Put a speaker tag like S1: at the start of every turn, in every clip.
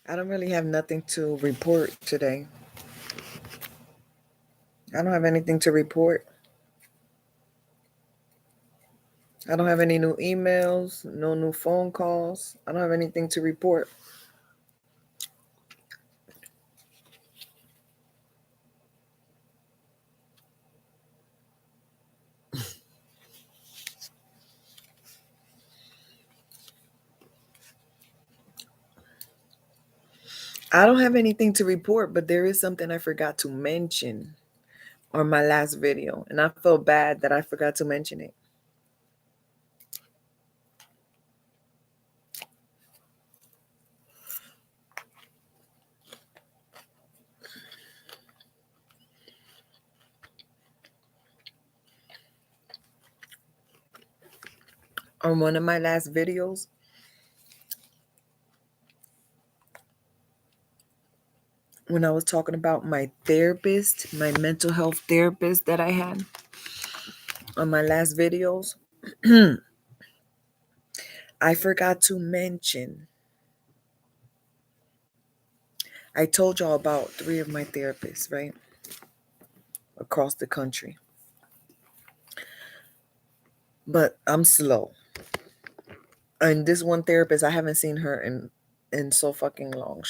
S1: I don't really have nothing to report today. I don't have anything to report. I don't have any new emails, no new phone calls. I don't have anything to report. I don't have anything to report, but there is something I forgot to mention on my last video, and I feel bad that I forgot to mention it. On one of my last videos, when I was talking about my therapist, my mental health therapist that I had on my last videos, I forgot to mention. I told y'all about 3 of my therapists, right? Across the country. But I'm slow. And this one therapist, I haven't seen her in so fucking long.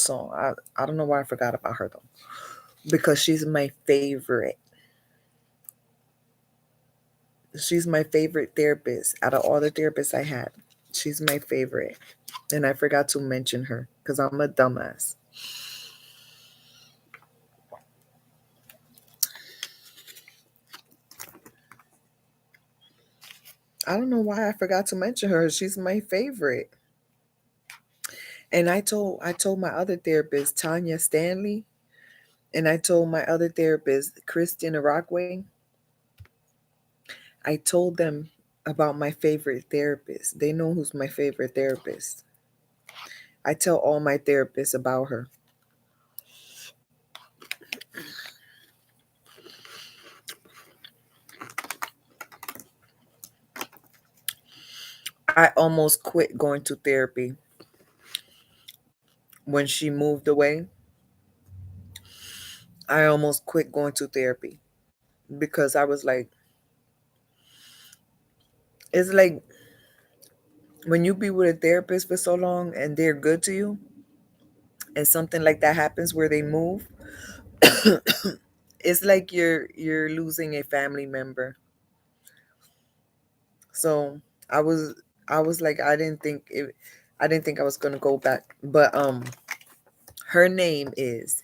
S1: I don't know why I forgot about her though. Because she's my favorite. She's my favorite therapist out of all the therapists I had. She's my favorite. And I forgot to mention her because I'm a dumbass. I don't know why I forgot to mention her. She's my favorite. And I told my other therapist, Tanya Stanley, and I told my other therapist, Christian Aracue, I told them about my favorite therapist. They know who's my favorite therapist. I tell all my therapists about her. I almost quit going to therapy when she moved away. I almost quit going to therapy because I was like, it's like when you be with a therapist for so long and they're good to you, and something like that happens where they move, it's like you're losing a family member. So I was I was like I didn't think I was gonna go back. But her name is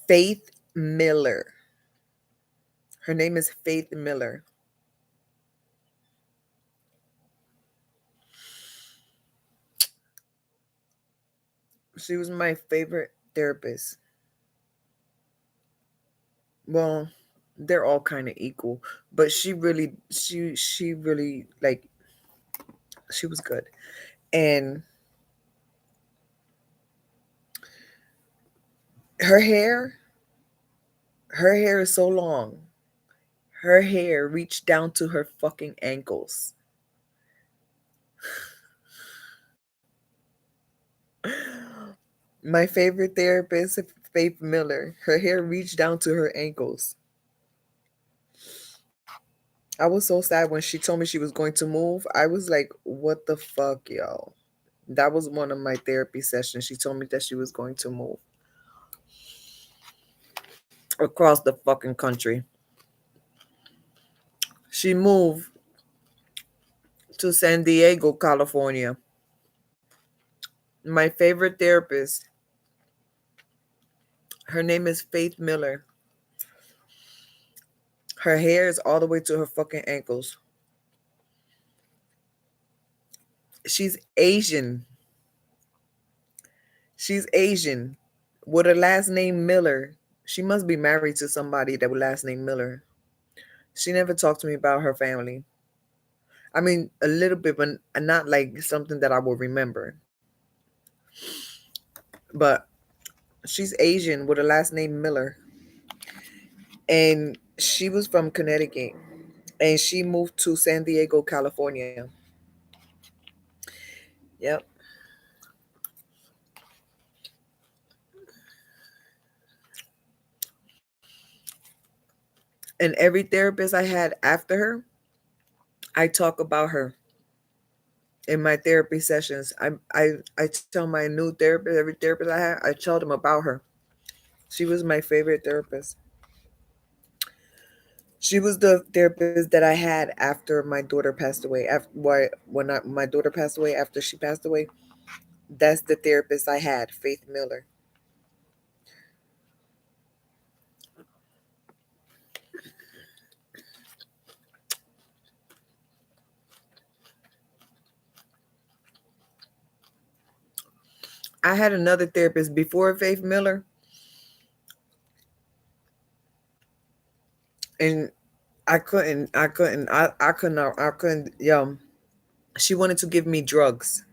S1: Faith Miller. Her name is Faith Miller. She was my favorite therapist. Well, they're all kind of equal, but she really like she was good. And her hair, her hair is so long. Her hair reached down to her fucking ankles. My favorite therapist, Faith Miller, her hair reached down to her ankles. I was so sad when she told me she was going to move. I was like, what the fuck, yo? That was one of my therapy sessions. She told me that she was going to move across the fucking country. She moved to San Diego, California. My favorite therapist, her name is Faith Miller. Her hair is all the way to her fucking ankles. She's Asian. She's Asian with a last name Miller. She must be married to somebody that with last name Miller. She never talked to me about her family. I mean, a little bit, but not like something that I will remember. But she's Asian with a last name Miller. And she was from Connecticut. And she moved to San Diego, California. Yep. And every therapist I had after her, I talk about her in my therapy sessions. I tell my new therapist, every therapist I had, I tell them about her. She was my favorite therapist. She was the therapist that I had after my daughter passed away. After my daughter passed away, after she passed away, that's the therapist I had, Faith Miller. I had another therapist before Faith Miller, and I couldn't. She wanted to give me drugs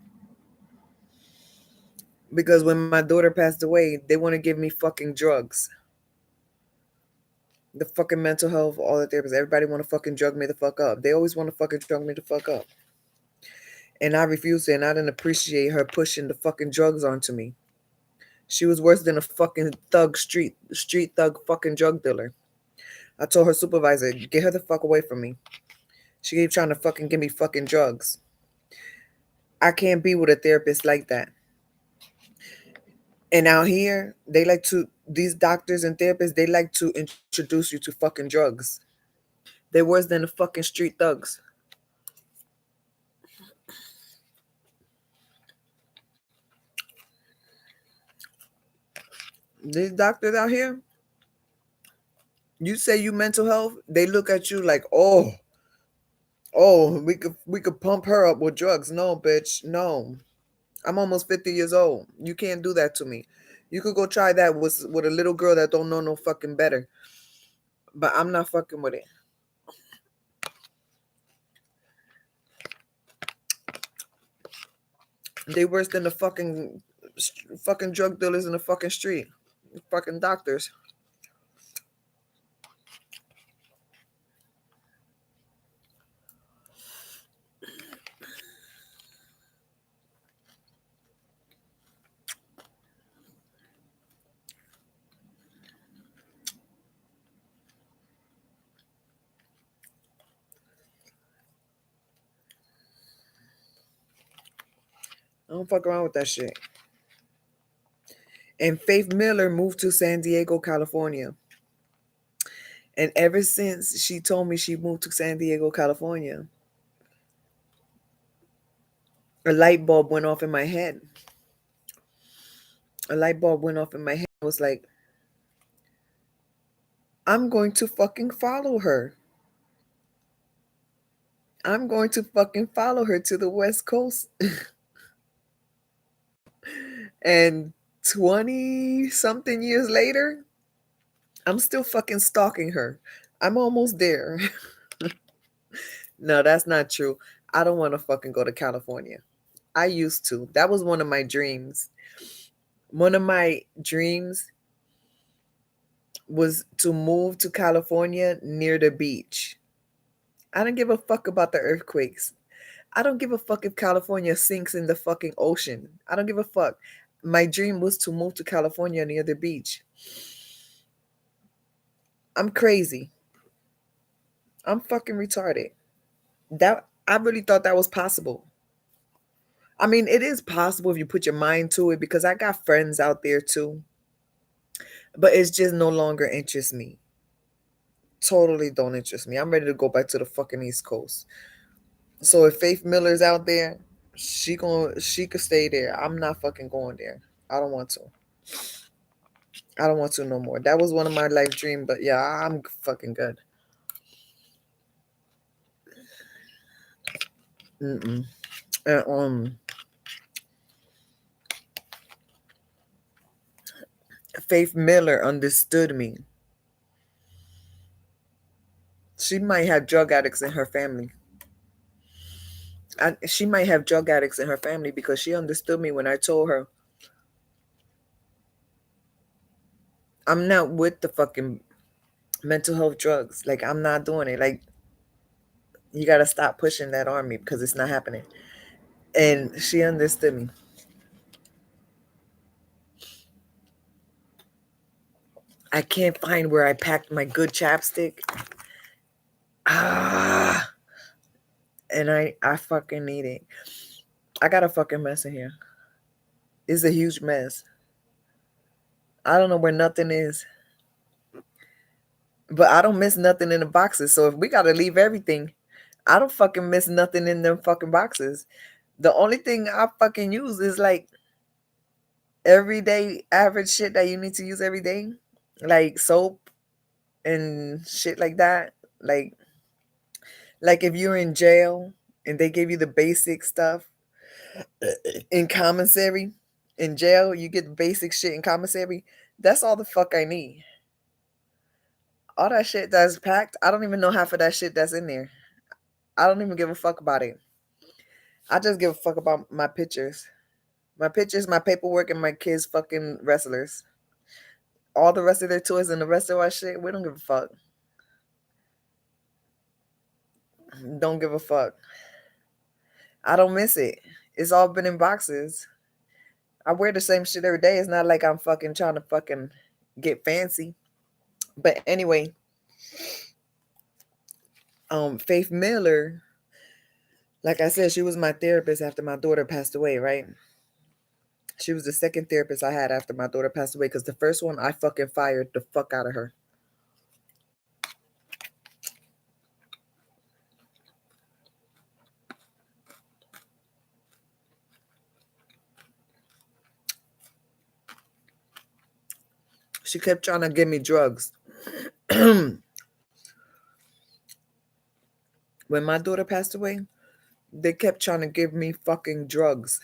S1: because when my daughter passed away, they want to give me fucking drugs. The fucking mental health, all the therapists, everybody want to fucking drug me the fuck up. They always want to fucking drug me the fuck up. And I refused it, and I didn't appreciate her pushing the fucking drugs onto me. She was worse than a fucking thug, street thug fucking drug dealer. I told her supervisor, get her the fuck away from me. She keep trying to fucking give me fucking drugs. I can't be with a therapist like that. And out here, these doctors and therapists, they like to introduce you to fucking drugs. They're worse than the fucking street thugs. These doctors out here, you say you mental health, they look at you like, oh, we could pump her up with drugs. No, bitch, no. I'm almost 50 years old. You can't do that to me. You could go try that with a little girl that don't know no fucking better. But I'm not fucking with it. They worse than the fucking drug dealers in the fucking street. Fucking doctors. I don't fuck around with that shit. And Faith Miller moved to San Diego, California. And ever since she told me she moved to San Diego, California, a light bulb went off in my head. A light bulb went off in my head. I was like, I'm going to fucking follow her. I'm going to fucking follow her to the West Coast. And 20 something years later, I'm still fucking stalking her. I'm almost there. No, that's not true. I don't want to fucking go to California. I used to. That was one of my dreams. One of my dreams was to move to California near the beach. I don't give a fuck about the earthquakes. I don't give a fuck if California sinks in the fucking ocean. I don't give a fuck. My dream was to move to California near the beach. I'm crazy. I'm fucking retarded. That I really thought that was possible. I mean, it is possible if you put your mind to it because I got friends out there too. But it's just no longer interests me. Totally don't interest me. I'm ready to go back to the fucking East Coast. So if Faith Miller's out there, she could stay there. I'm not fucking going there. I don't want to. I don't want to no more. That was one of my life dreams, but yeah, I'm fucking good. Mm-mm. And, Faith Miller understood me. She might have drug addicts in her family. She might have drug addicts in her family because she understood me when I told her I'm not with the fucking mental health drugs. Like I'm not doing it. Like you gotta stop pushing that on me because it's not happening. And she understood me. I can't find where I packed my good chapstick. Ah, and I fucking need it. I got a fucking mess in here. It's a huge mess. I don't know where nothing is. But I don't miss nothing in the boxes. So if we gotta leave everything, I don't fucking miss nothing in them fucking boxes. The only thing I fucking use is like everyday average shit that you need to use every day. Like soap and shit like that. Like if you're in jail and they give you the basic stuff in commissary, in jail, you get the basic shit in commissary. That's all the fuck I need. All that shit that's packed, I don't even know half of that shit that's in there. I don't even give a fuck about it. I just give a fuck about my pictures. My pictures, my paperwork, and my kids' fucking wrestlers. All the rest of their toys and the rest of our shit, we don't give a fuck. Don't give a fuck. I don't miss it. It's all been in boxes. I wear the same shit every day. It's not like I'm fucking trying to fucking get fancy. But anyway, Faith Miller, like I said, she was my therapist after my daughter passed away, right? She was the second therapist I had after my daughter passed away because the first one I fucking fired the fuck out of her. She kept trying to give me drugs. When my daughter passed away, they kept trying to give me fucking drugs.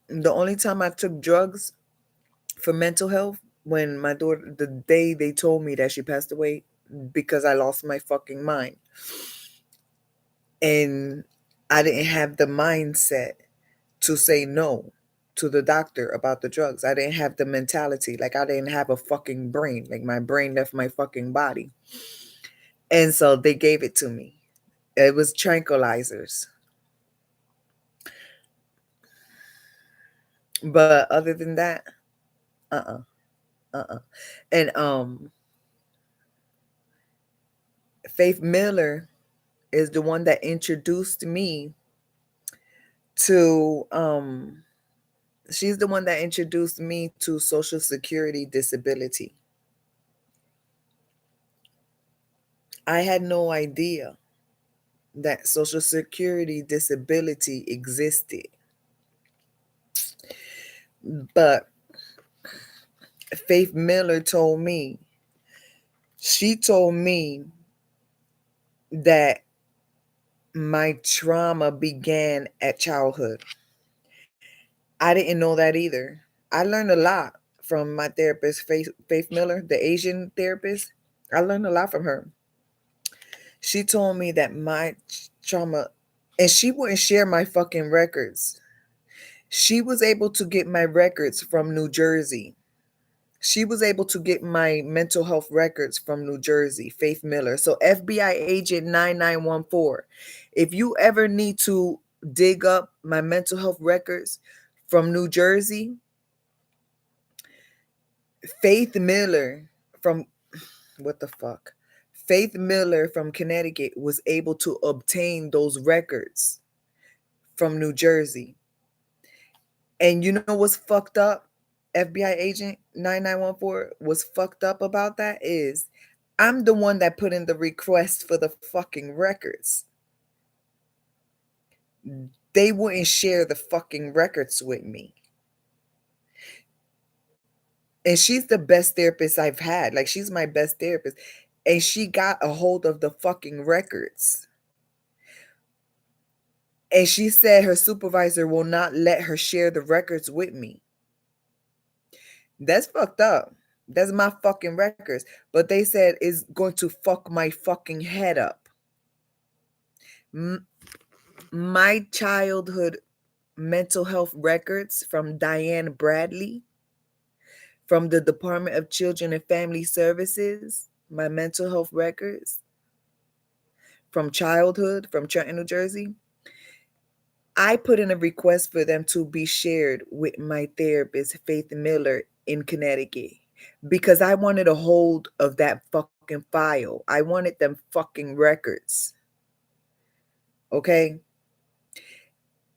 S1: The only time I took drugs for mental health when my daughter, the day they told me that she passed away because I lost my fucking mind. And I didn't have the mindset to say no to the doctor about the drugs. I didn't have the mentality. Like I didn't have a fucking brain. Like my brain left my fucking body. And so they gave it to me. It was tranquilizers. But other than that, uh-uh. Uh-uh. And Faith Miller is the one that introduced me to she's the one that introduced me to Social Security disability. I had no idea that Social Security disability existed. But Faith Miller told me, she told me that my trauma began at childhood. I didn't know that either. I learned a lot from my therapist, Faith Miller, the Asian therapist. I learned a lot from her. She told me that my trauma, and she wouldn't share my fucking records. She was able to get my records from New Jersey. She was able to get my mental health records from New Jersey, Faith Miller. So FBI agent 9914. If you ever need to dig up my mental health records from New Jersey, Faith Miller from what the fuck? Faith Miller from Connecticut was able to obtain those records from New Jersey. And you know what's fucked up? FBI agent 9914 was fucked up about that is I'm the one that put in the request for the fucking records. They wouldn't share the fucking records with me. And she's the best therapist I've had. Like she's my best therapist. And she got a hold of the fucking records. And she said her supervisor will not let her share the records with me. That's fucked up. That's my fucking records. But they said it's going to fuck my fucking head up. My childhood mental health records from Diane Bradley, from the Department of Children and Family Services, my mental health records, from childhood from Trenton, New Jersey. I put in a request for them to be shared with my therapist, Faith Miller, in Connecticut, because I wanted a hold of that fucking file. I wanted them fucking records. Okay.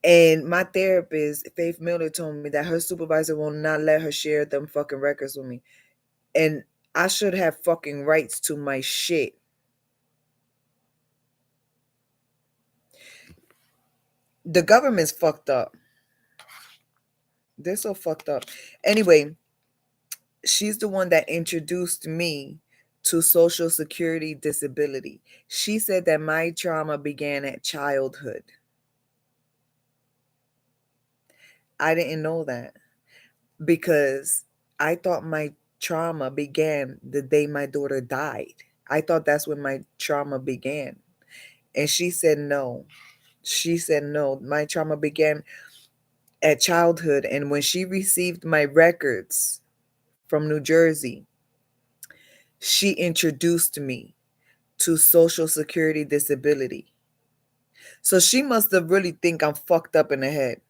S1: And my therapist, Faith Miller, told me that her supervisor will not let her share them fucking records with me. And I should have fucking rights to my shit. The government's fucked up. They're so fucked up. Anyway, she's the one that introduced me to Social Security disability. She said that my trauma began at childhood. I didn't know that because I thought my trauma began the day my daughter died. I thought that's when my trauma began. And she said no. She said no. My trauma began at childhood. And when she received my records from New Jersey, she introduced me to Social Security disability. So she must have really think I'm fucked up in the head.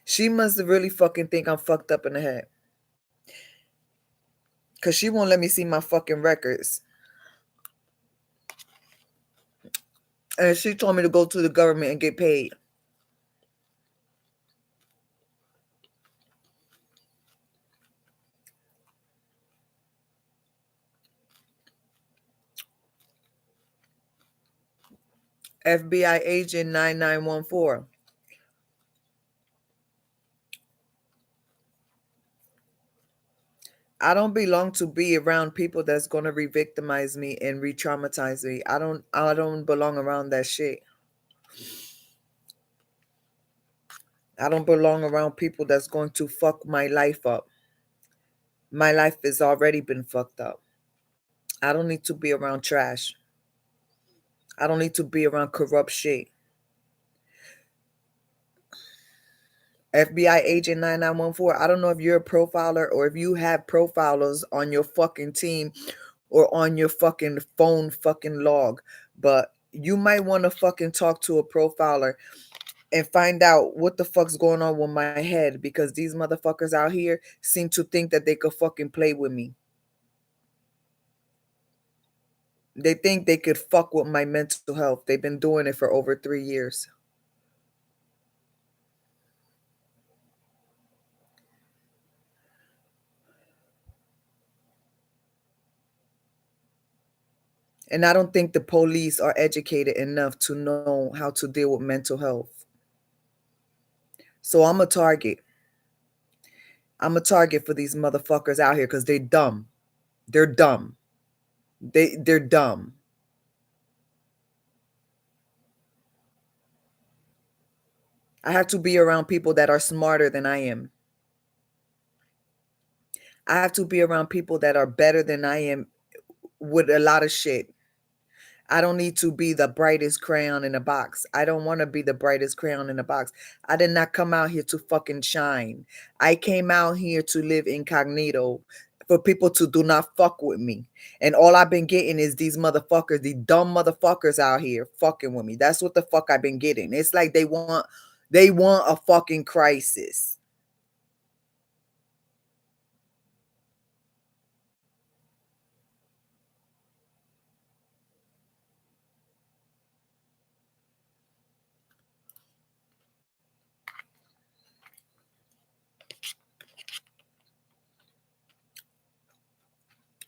S1: She must have really fucking think I'm fucked up in the head. Because she won't let me see my fucking records. And she told me to go to the government and get paid. FBI agent 9914. I don't belong to be around people that's gonna re-victimize me and re-traumatize me. I don't belong around that shit. I don't belong around people that's going to fuck my life up. My life has already been fucked up. I don't need to be around trash. I don't need to be around corrupt shit. FBI agent 9914. I don't know if you're a profiler or if you have profilers on your fucking team or on your fucking phone fucking log, but you might want to fucking talk to a profiler and find out what the fuck's going on with my head, because these motherfuckers out here seem to think that they could fucking play with me. They think they could fuck with my mental health. They've been doing it for over 3 years. And I don't think the police are educated enough to know how to deal with mental health. So I'm a target. I'm a target for these motherfuckers out here because they're dumb. They're dumb. They're dumb. I have to be around people that are smarter than I am. I have to be around people that are better than I am with a lot of shit. I don't need to be the brightest crayon in a box. I don't want to be the brightest crayon in a box. I did not come out here to fucking shine. I came out here to live incognito for people to do not fuck with me. And all I've been getting is these motherfuckers, these dumb motherfuckers out here fucking with me. That's what the fuck I've been getting. It's like they want a fucking crisis.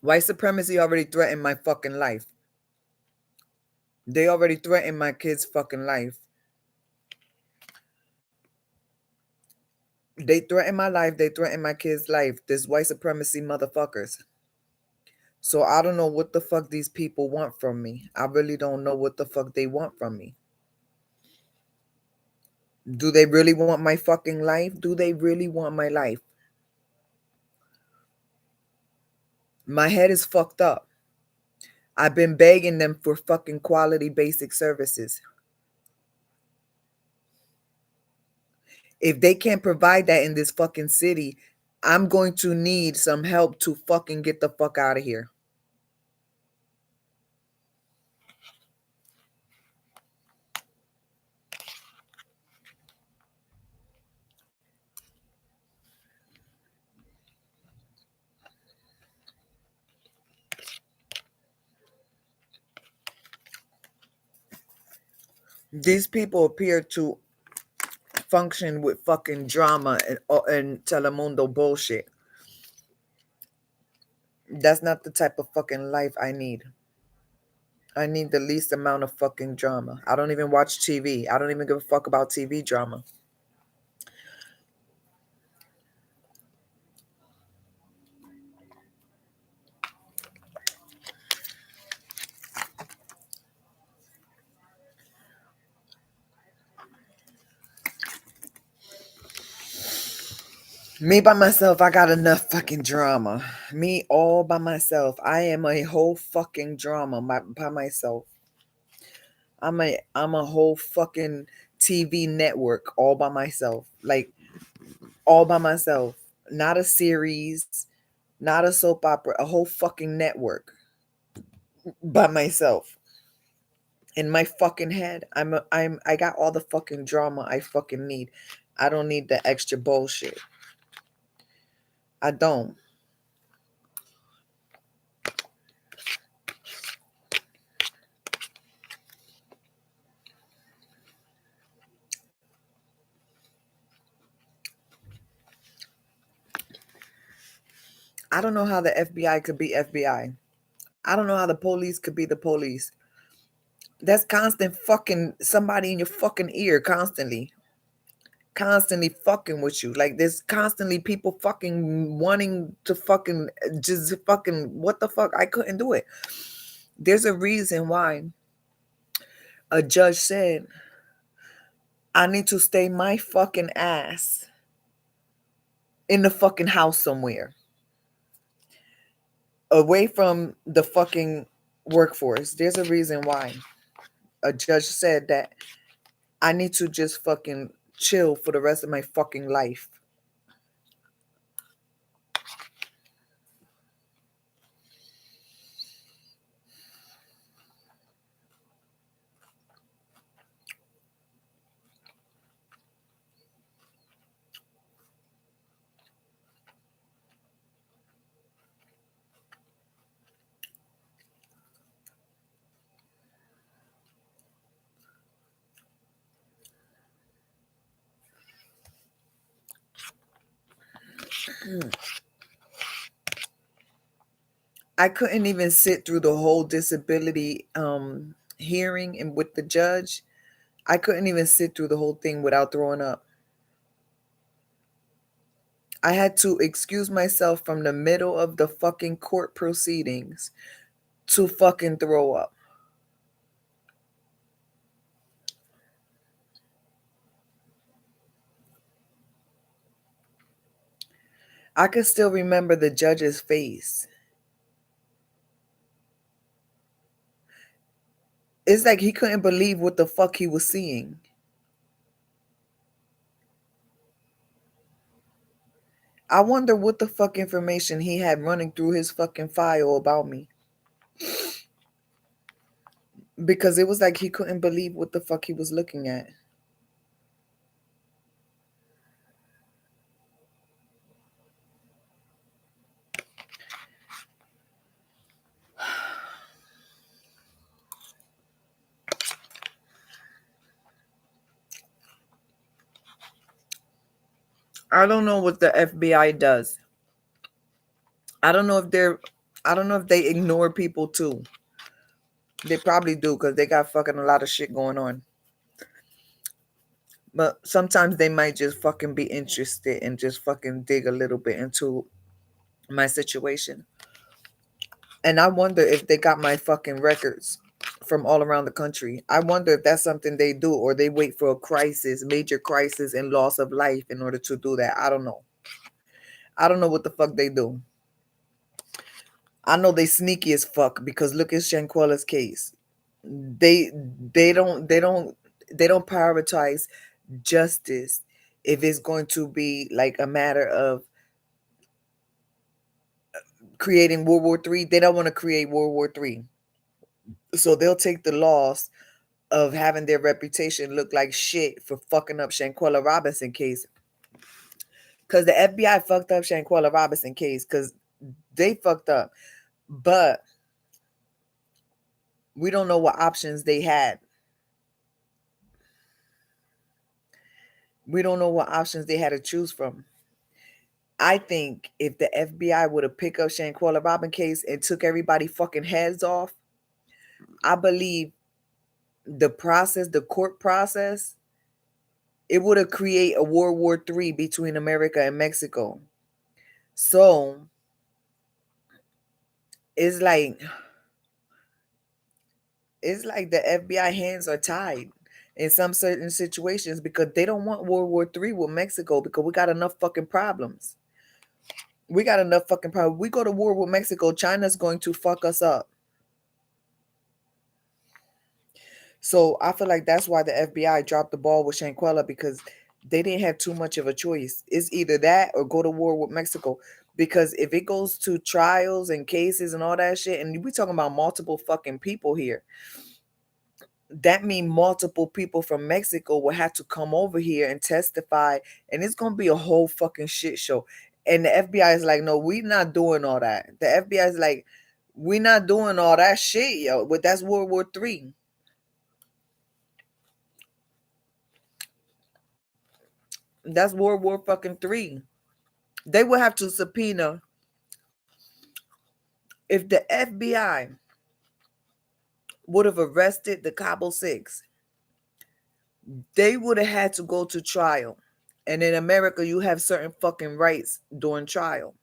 S1: White supremacy already threatened my fucking life. They already threatened my kids' fucking life. They threaten my life. They threaten my kids' life. This white supremacy motherfuckers. So I don't know what the fuck these people want from me. I really don't know what the fuck they want from me. Do they really want my fucking life? Do they really want my life? My head is fucked up. I've been begging them for fucking quality basic services. If they can't provide that in this fucking city, I'm going to need some help to fucking get the fuck out of here. These people appear to function with fucking drama and Telemundo bullshit. That's not the type of fucking life I need. I need the least amount of fucking drama. I don't even watch TV. I don't even give a fuck about TV drama. Me by myself, I got enough fucking drama. Me all by myself. I am a whole fucking drama by myself. I'm a whole fucking TV network all by myself. Like all by myself. Not a series, not a soap opera, a whole fucking network by myself. In my fucking head, I got all the fucking drama I fucking need. I don't need the extra bullshit. I don't. I don't know how the FBI could be FBI. I don't know how the police could be the police. That's constant fucking somebody in your fucking ear constantly fucking with you. Like there's constantly people fucking wanting to fucking just fucking what the fuck? I couldn't do it. There's a reason why a judge said I need to stay my fucking ass in the fucking house somewhere. Away from the fucking workforce. There's a reason why a judge said that I need to just fucking chill for the rest of my fucking life. I couldn't even sit through the whole disability hearing and with the judge. I couldn't even sit through the whole thing without throwing up. I had to excuse myself from the middle of the fucking court proceedings to fucking throw up. I could still remember the judge's face. It's like he couldn't believe what the fuck he was seeing. I wonder what the fuck information he had running through his fucking file about me. Because it was like he couldn't believe what the fuck he was looking at. I don't know what the FBI does. I don't know if they're I don't know if they ignore people too. They probably do because they got fucking a lot of shit going on. But sometimes they might just fucking be interested and just fucking dig a little bit into my situation. And I wonder if they got my fucking records from all around the country. I wonder if that's something they do or they wait for a crisis, major crisis and loss of life in order to do that. I don't know. I don't know what the fuck they do. I know they sneaky as fuck because look at Shanquella's case. They they don't prioritize justice if it's going to be like a matter of creating World War III. They don't want to create World War III. So they'll take the loss of having their reputation look like shit for fucking up Shanquella Robinson case. Because the FBI fucked up Shanquella Robinson case because they fucked up. But we don't know what options they had. We don't know what options they had to choose from. I think if the FBI would have picked up Shanquella Robin case and took everybody fucking heads off, I believe the court process, it would have created a World War III between America and Mexico. So it's like the FBI hands are tied in some certain situations because they don't want World War III with Mexico because we got enough fucking problems. We got enough fucking problems. We go to war with Mexico, China's going to fuck us up. So I feel like that's why the FBI dropped the ball with Shanquella because they didn't have too much of a choice. It's either that or go to war with Mexico. Because if it goes to trials and cases and all that shit, and we talking about multiple fucking people here, that means multiple people from Mexico will have to come over here and testify, and it's gonna be a whole fucking shit show. And the FBI is like, no, we not doing all that. The FBI is like, we not doing all that shit, yo. But that's World War III. That's World War III. They will have to subpoena if the FBI would have arrested the Cabo Six. They would have had to go to trial. And in America, you have certain fucking rights during trial.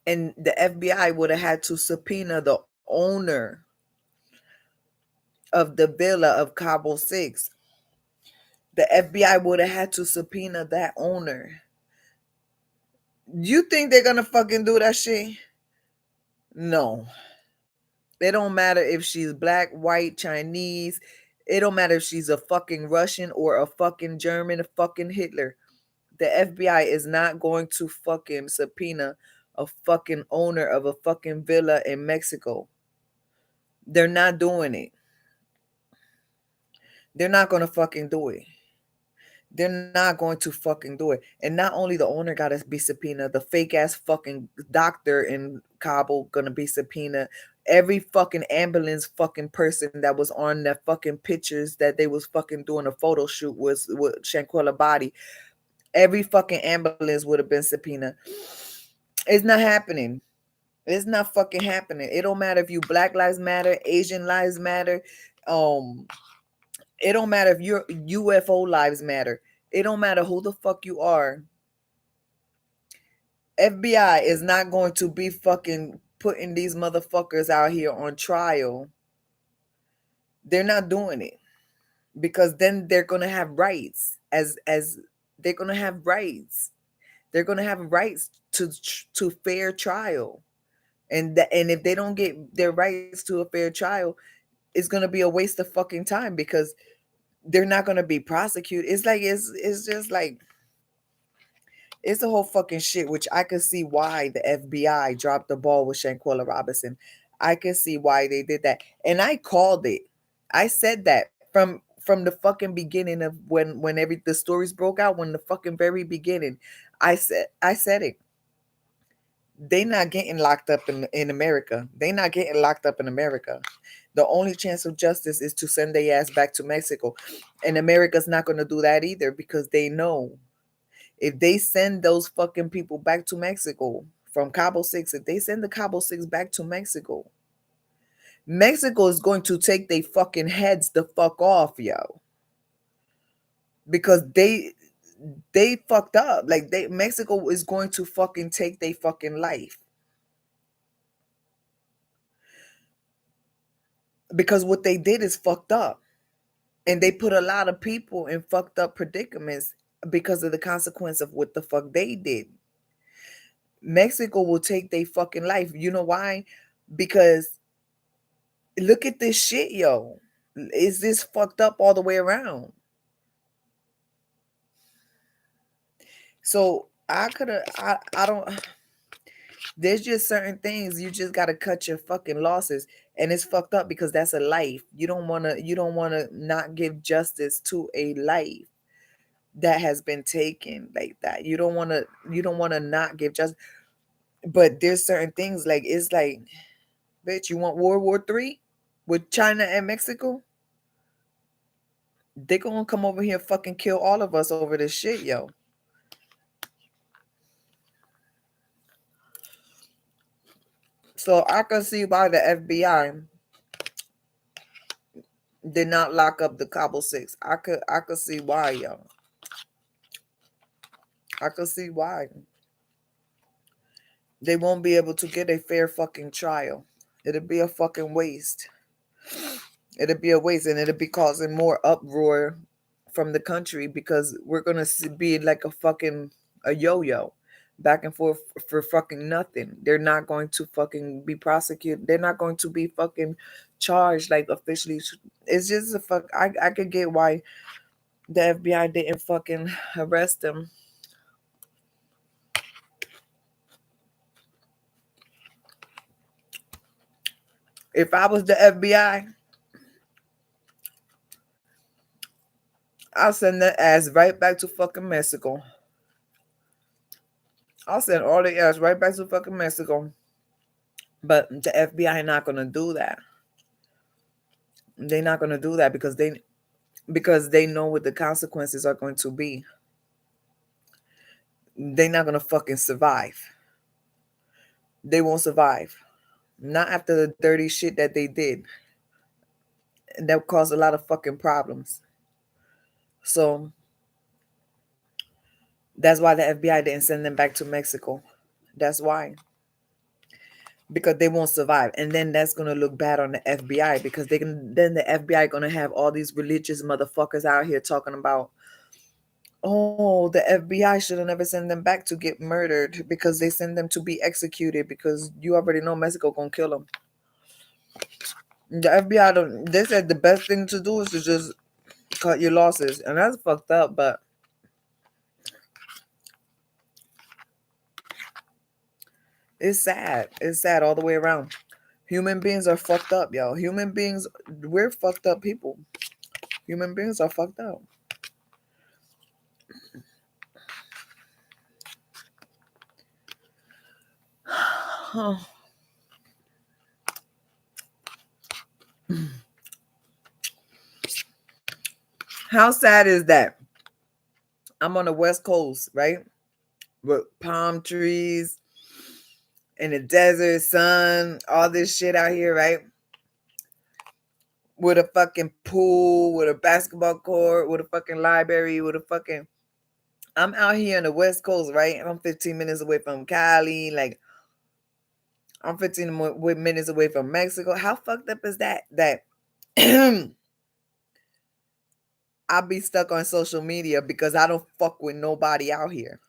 S1: And the FBI would have had to subpoena the owner of the villa of Cabo Six. The FBI would have had to subpoena that owner. You think they're gonna fucking do that shit? No. It don't matter if she's black, white, Chinese. It don't matter if she's a fucking Russian or a fucking German, a fucking Hitler. The FBI is not going to fucking subpoena a fucking owner of a fucking villa in Mexico. They're not doing it. They're not going to fucking do it. They're not going to fucking do it. And not only the owner got to be subpoenaed, the fake ass fucking doctor in Kabul going to be subpoenaed. Every fucking ambulance fucking person that was on the fucking pictures that they was fucking doing a photo shoot was with Shanquella body. Every fucking ambulance would have been subpoenaed. It's not happening. It's not fucking happening. It don't matter if you Black Lives Matter, Asian Lives Matter, um, it don't matter if your UFO lives matter. It don't matter who the fuck you are. FBI is not going to be fucking putting these motherfuckers out here on trial. They're not doing it because then they're gonna have rights as they're gonna have rights. They're gonna have rights to fair trial, and if they don't get their rights to a fair trial, it's gonna be a waste of fucking time because they're not gonna be prosecuted. It's like it's just like it's a whole fucking shit, which I could see why the FBI dropped the ball with Shanquella Robinson. I could see why they did that. And I called it. I said that from the fucking beginning of when every the stories broke out, when the fucking very beginning. I said it. They not getting locked up in America. They not getting locked up in America. The only chance of justice is to send their ass back to Mexico. And America's not gonna do that either because they know if they send those fucking people back to Mexico from Cabo Six, if they send the Cabo Six back to Mexico, Mexico is going to take their fucking heads the fuck off, yo. Because they fucked up. Like Mexico is going to fucking take their fucking life. Because what they did is fucked up. And they put a lot of people in fucked up predicaments because of the consequence of what the fuck they did. Mexico will take their fucking life. You know why? Because look at this shit, yo. Is this fucked up all the way around? So I don't there's just certain things you just gotta cut your fucking losses. And it's fucked up because that's a life. You don't wanna not give justice to a life that has been taken like that. You don't wanna not give justice. But there's certain things like it's like, bitch, you want World War III with China and Mexico? They gonna come over here and fucking kill all of us over this shit, yo. So I can see why the FBI did not lock up the Cobble Six. I could see why, yo. I could see why. They won't be able to get a fair fucking trial. It'll be a fucking waste. It'll be a waste, and it'll be causing more uproar from the country because we're gonna be like a fucking a yo-yo, back and forth for fucking nothing. They're not going to fucking be prosecuted. They're not going to be fucking charged like officially. It's just a fuck. I could get why the FBI didn't fucking arrest them. If I was the FBI, I'll send that ass right back to fucking Mexico. I'll send all the ass right back to fucking Mexico. But the FBI not gonna do that. They're not gonna do that because they know what the consequences are going to be. They're not gonna fucking survive. They won't survive. Not after the dirty shit that they did. And that caused a lot of fucking problems. So that's why the FBI didn't send them back to Mexico. That's why. Because they won't survive, and then that's gonna look bad on the FBI because then the FBI gonna have all these religious motherfuckers out here talking about, oh, the FBI should have never sent them back to get murdered because they send them to be executed because you already know Mexico gonna kill them. The FBI don't. They said the best thing to do is to just cut your losses, and that's fucked up. But it's sad. It's sad all the way around. Human beings are fucked up, yo. Human beings, we're fucked up people. Human beings are fucked up. How sad is that? I'm on the West Coast, right? With palm trees in the desert, sun, all this shit out here, right? With a fucking pool, with a basketball court, with a fucking library, with a fucking. I'm out here on the West Coast, right? I'm 15 minutes away from Cali. Like, I'm 15 minutes away from Mexico. How fucked up is that? That I'll be stuck on social media because I don't fuck with nobody out here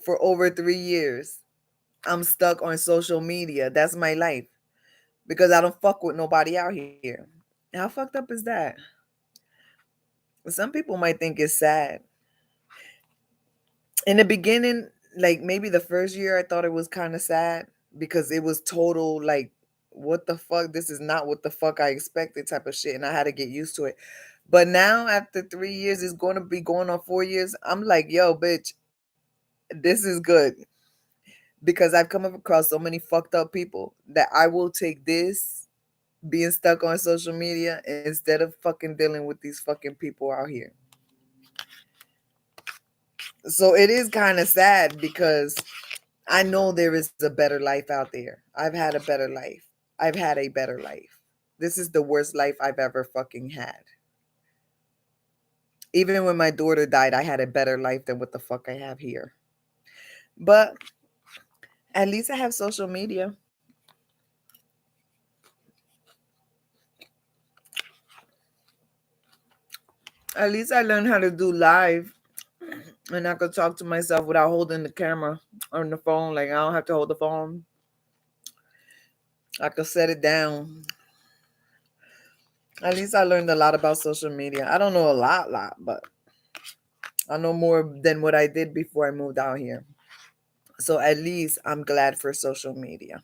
S1: for over 3 years. I'm stuck on social media. That's my life because I don't fuck with nobody out here. How fucked up is that? Some people might think it's sad. In the beginning, like maybe the first year, I thought it was kind of sad because it was total like, what the fuck? This is not what the fuck I expected type of shit. And I had to get used to it. But now, after 3 years, it's going to be going on 4 years. I'm like, yo, bitch, this is good because I've come across so many fucked up people that I will take this being stuck on social media instead of fucking dealing with these fucking people out here. So it is kind of sad because I know there is a better life out there. I've had a better life. I've had a better life. This is the worst life I've ever fucking had. Even when my daughter died, I had a better life than what the fuck I have here. But at least I have social media. At least I learned how to do live and I could talk to myself without holding the camera on the phone. Like I don't have to hold the phone. I could set it down. At least I learned a lot about social media. I don't know a lot, but I know more than what I did before I moved out here. So at least I'm glad for social media.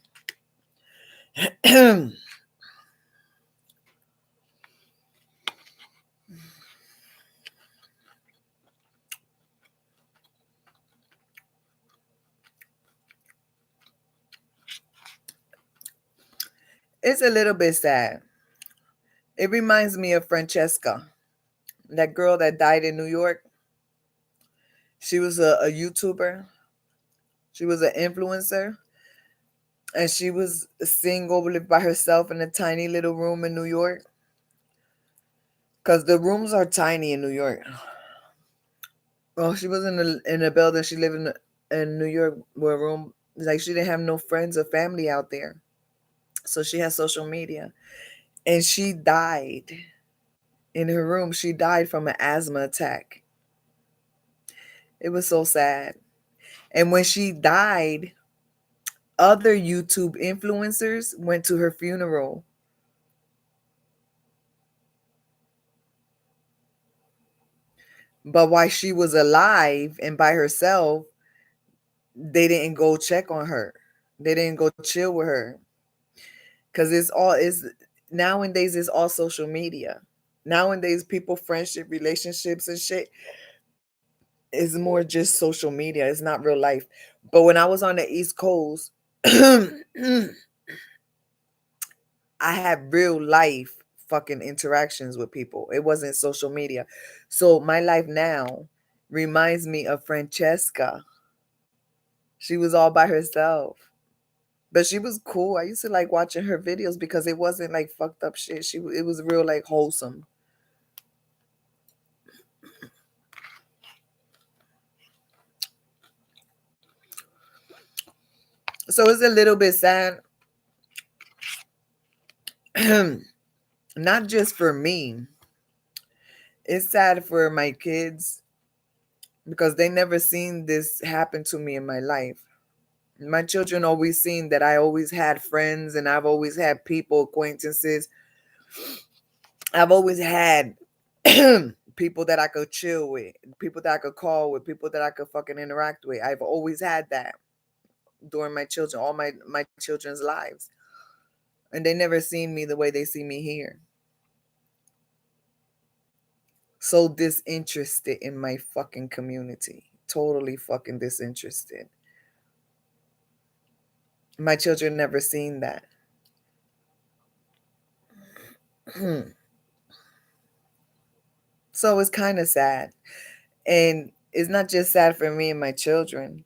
S1: It's a little bit sad. It reminds me of Francesca, that girl that died in New York. She was a YouTuber. She was an influencer, and she was single, lived by herself in a tiny little room in New York. Cause the rooms are tiny in New York. Well, she was in a building. She lived in New York, where a room like she didn't have no friends or family out there. So she had social media, and she died in her room. She died from an asthma attack. It was so sad. And when she died, other YouTube influencers went to her funeral. But while she was alive and by herself, they didn't go check on her. They didn't go chill with her. Cause it's nowadays it's all social media. Nowadays people friendship, relationships and shit is more just social media. It's not real life. But when I was on the East Coast, I had real life fucking interactions with people. It wasn't social media. So my life now reminds me of Francesca. She was all by herself. But she was cool. I used to like watching her videos because it wasn't like fucked up shit. It was real like wholesome. So it's a little bit sad. Not just for me. It's sad for my kids because they never seen this happen to me in my life. My children always seen that I always had friends and I've always had people, acquaintances. I've always had people that I could chill with, people that I could call with, people that I could fucking interact with. I've always had that during all my children's lives. And they never seen me the way they see me here. So disinterested in my fucking community. Totally fucking disinterested. My children never seen that. So it's kind of sad. And it's not just sad for me and my children.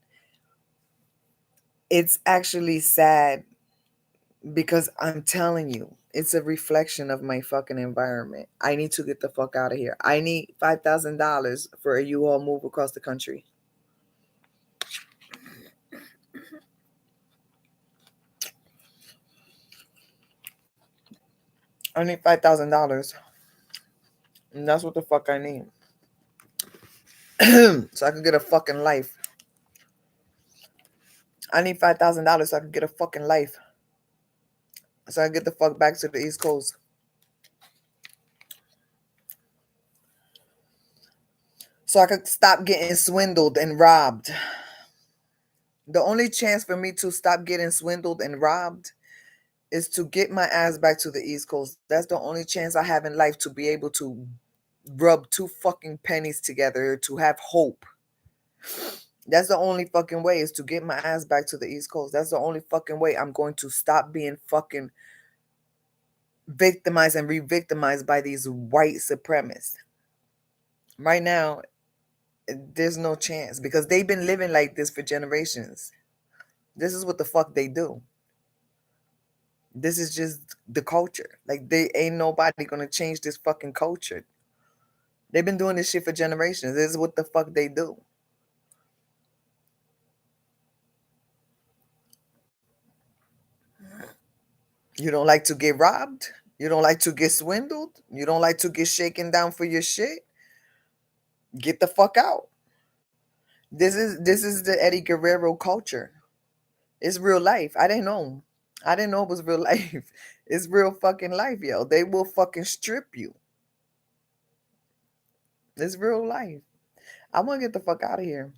S1: It's actually sad because I'm telling you, it's a reflection of my fucking environment. I need to get the fuck out of here. I need $5,000 for a U-Haul move across the country. I need $5,000. And that's what the fuck I need. So I could get a fucking life. I need $5,000 so I could get a fucking life. So I get the fuck back to the East Coast. So I could stop getting swindled and robbed. The only chance for me to stop getting swindled and robbed is to get my ass back to the East Coast. That's the only chance I have in life to be able to rub two fucking pennies together to have hope. That's the only fucking way is to get my ass back to the East Coast. That's the only fucking way I'm going to stop being fucking victimized and re-victimized by these white supremacists. Right now, there's no chance because they've been living like this for generations. This is what the fuck they do. This is just the culture. Like they ain't nobody gonna change this fucking culture. They've been doing this shit for generations. This is what the fuck they do. You don't like to get robbed? You don't like to get swindled? You don't like to get shaken down for your shit? Get the fuck out. This is the Eddie Guerrero culture. It's real life. I didn't know. I didn't know it was real life. It's real fucking life, yo. They will fucking strip you. It's real life. I want to get the fuck out of here.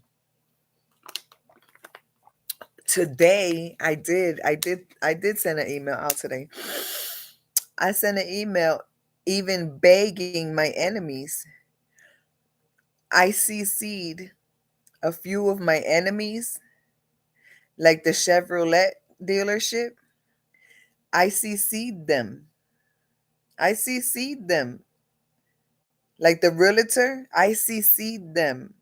S1: Today, I did send an email out today. I sent an email even begging my enemies. I CC'd a few of my enemies, like the Chevrolet dealership. I CC'd them I CC'd them. Like the realtor, I CC'd them.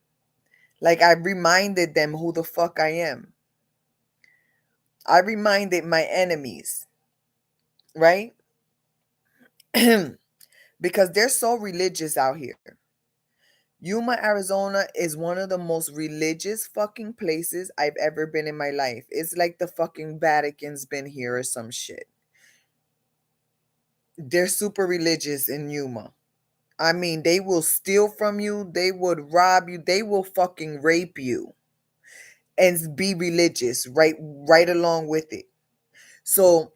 S1: Like I reminded them who the fuck I am. I reminded my enemies, right? Because they're so religious out here. Yuma, Arizona is one of the most religious fucking places I've ever been in my life. It's like the fucking Vatican's been here or some shit. They're super religious in Yuma. I mean, they will steal from you, they would rob you, they will fucking rape you and be religious right along with it. So,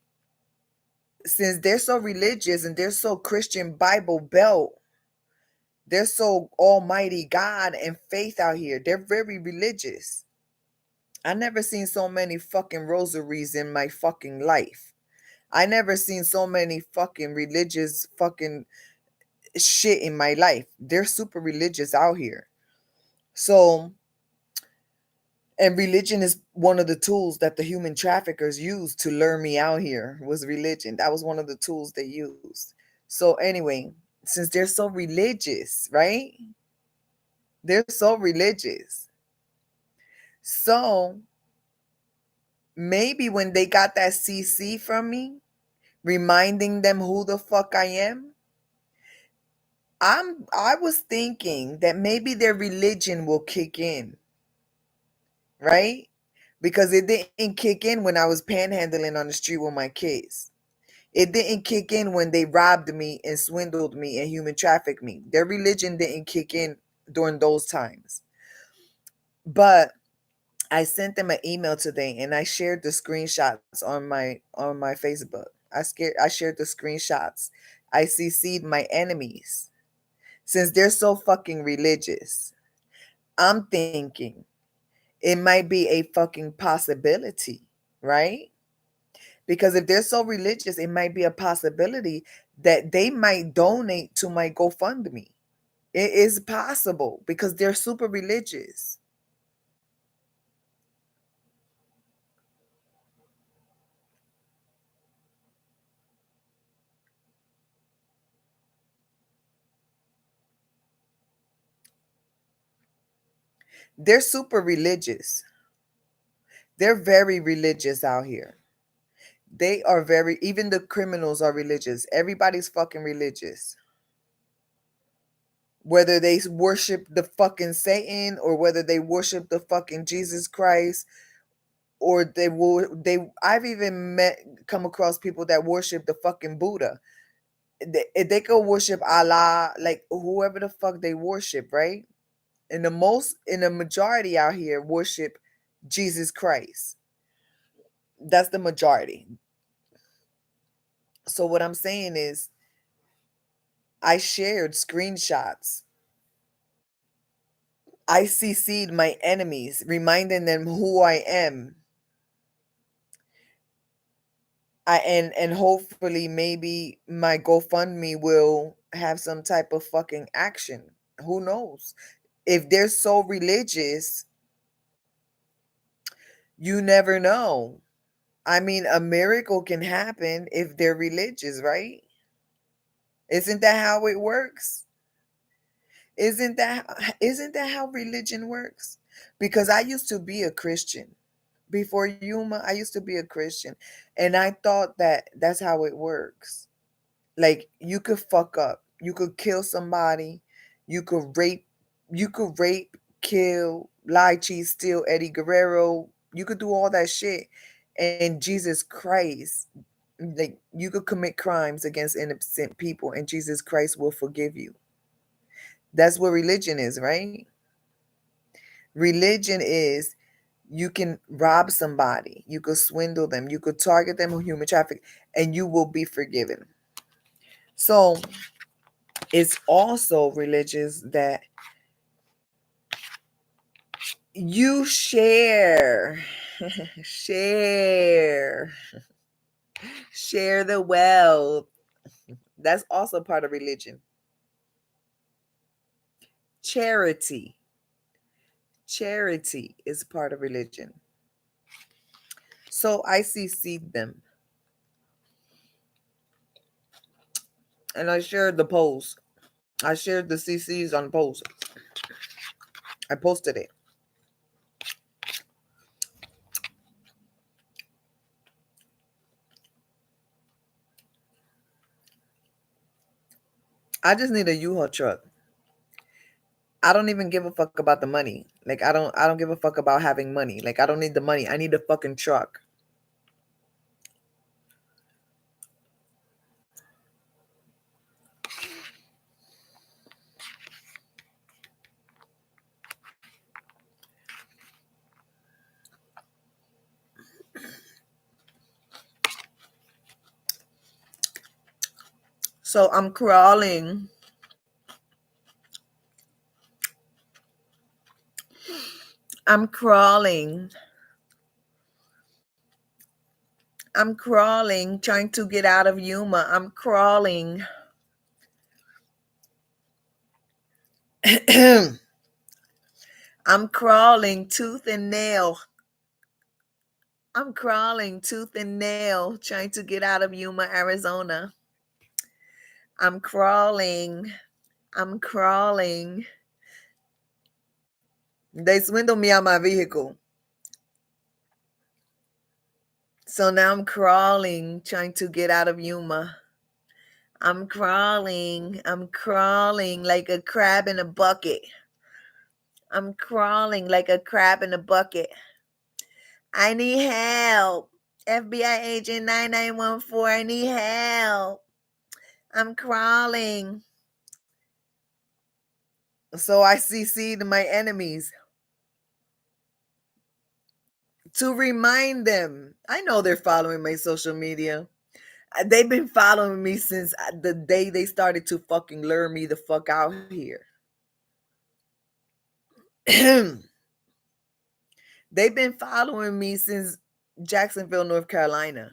S1: since they're so religious and they're so Christian Bible belt, they're so almighty God and faith out here. They're very religious. I never seen so many fucking rosaries in my fucking life. I never seen so many fucking religious fucking shit in my life. They're super religious out here. So, and religion is one of the tools that the human traffickers used to lure me out here was religion. That was one of the tools they used. So anyway, since they're so religious, right? They're so religious. So maybe when they got that CC from me, reminding them who the fuck I am, I was thinking that maybe their religion will kick in, right? Because it didn't kick in when I was panhandling on the street with my kids. It didn't kick in when they robbed me and swindled me and human trafficked me. Their religion didn't kick in during those times. But I sent them an email today and I shared the screenshots on my Facebook. I shared the screenshots. I CC'd my enemies. Since they're so fucking religious, I'm thinking it might be a fucking possibility, right? Because if they're so religious, it might be a possibility that they might donate to my GoFundMe. It is possible because they're super religious. They're super religious. They're very religious out here. They are very, even the criminals are religious. Everybody's fucking religious. Whether they worship the fucking Satan or whether they worship the fucking Jesus Christ or I've even come across people that worship the fucking Buddha. They could worship Allah, like whoever the fuck they worship, right? And the majority out here worship Jesus Christ. That's the majority. So what I'm saying is I shared screenshots. I CC'd my enemies, reminding them who I am. And hopefully maybe my GoFundMe will have some type of fucking action. Who knows? If they're so religious, you never know. I mean, a miracle can happen if they're religious, right? Isn't that how it works? Isn't that how religion works? Because I used to be a Christian. Before Yuma, I used to be a Christian, and I thought that that's how it works. Like you could fuck up, you could kill somebody, you could rape, kill, lie, cheat, steal Eddie Guerrero. You could do all that shit, and Jesus Christ, like you could commit crimes against innocent people, and Jesus Christ will forgive you. That's what religion is, right? Religion is you can rob somebody, you could swindle them, you could target them with human traffic, and you will be forgiven. So it's also religious that you share, share, share the wealth. That's also part of religion. Charity. Charity is part of religion. So I CC'd them. And I shared the post. I shared the CCs on post. I posted it. I just need a U-Haul truck. I don't even give a fuck about the money. Like I don't give a fuck about having money. Like I don't need the money. I need a fucking truck. So I'm crawling. I'm crawling. I'm crawling, trying to get out of Yuma. I'm crawling. I'm crawling tooth and nail. I'm crawling tooth and nail, trying to get out of Yuma, Arizona. I'm crawling. I'm crawling. They swindled me on my vehicle. So now I'm crawling, trying to get out of Yuma. I'm crawling. I'm crawling like a crab in a bucket. I'm crawling like a crab in a bucket. I need help. FBI agent 9914, I need help. I'm crawling. So I CC'd my enemies to remind them. I know they're following my social media. They've been following me since the day they started to fucking lure me the fuck out here. They've been following me since Jacksonville, North Carolina.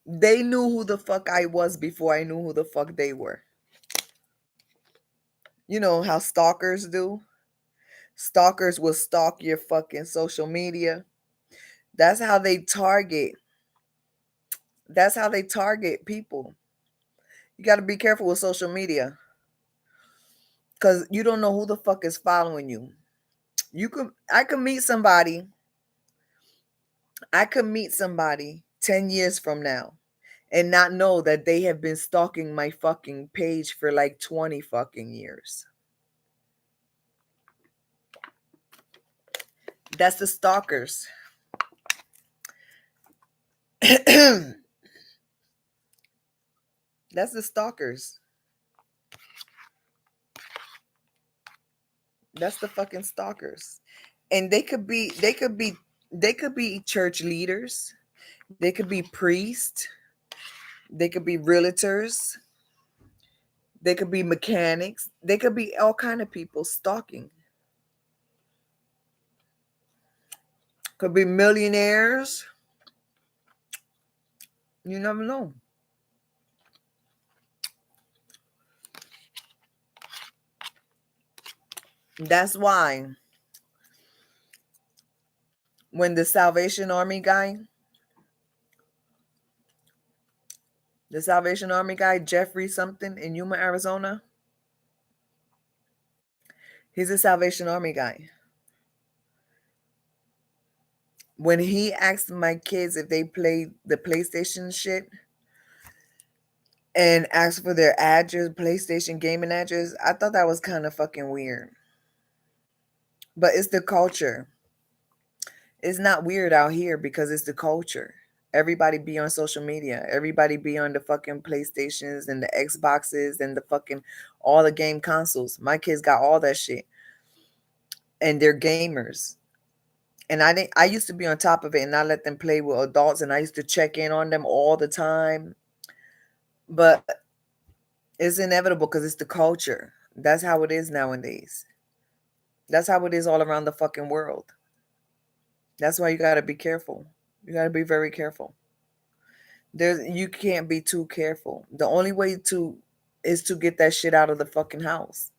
S1: They knew who the fuck I was before I knew who the fuck they were. You know how stalkers do? Stalkers will stalk your fucking social media. That's how they target. That's how they target people. You got to be careful with social media because you don't know who the fuck is following you. I could meet somebody. I could meet somebody 10 years from now and not know that they have been stalking my fucking page for like 20 fucking years. That's the stalkers. That's the stalkers. That's the fucking stalkers. And they could be church leaders. They could be priests. They could be realtors. They could be mechanics. They could be all kind of people stalking. Could be millionaires. You never know. That's why when the Salvation Army guy, Jeffrey something in Yuma, Arizona, he's a Salvation Army guy. When he asked my kids if they played the PlayStation shit and asked for their address, PlayStation gaming address, I thought that was kind of fucking weird. But it's the culture. It's not weird out here because it's the culture. Everybody be on social media. Everybody be on the fucking PlayStations and the Xboxes and the fucking all the game consoles. My kids got all that shit. And they're gamers. And I used to be on top of it and not let them play with adults, and I used to check in on them all the time. But it's inevitable because it's the culture. That's how it is nowadays. That's how it is all around the fucking world. That's why you got to be careful. You got to be very careful. You can't be too careful. The only way to is to get that shit out of the fucking house.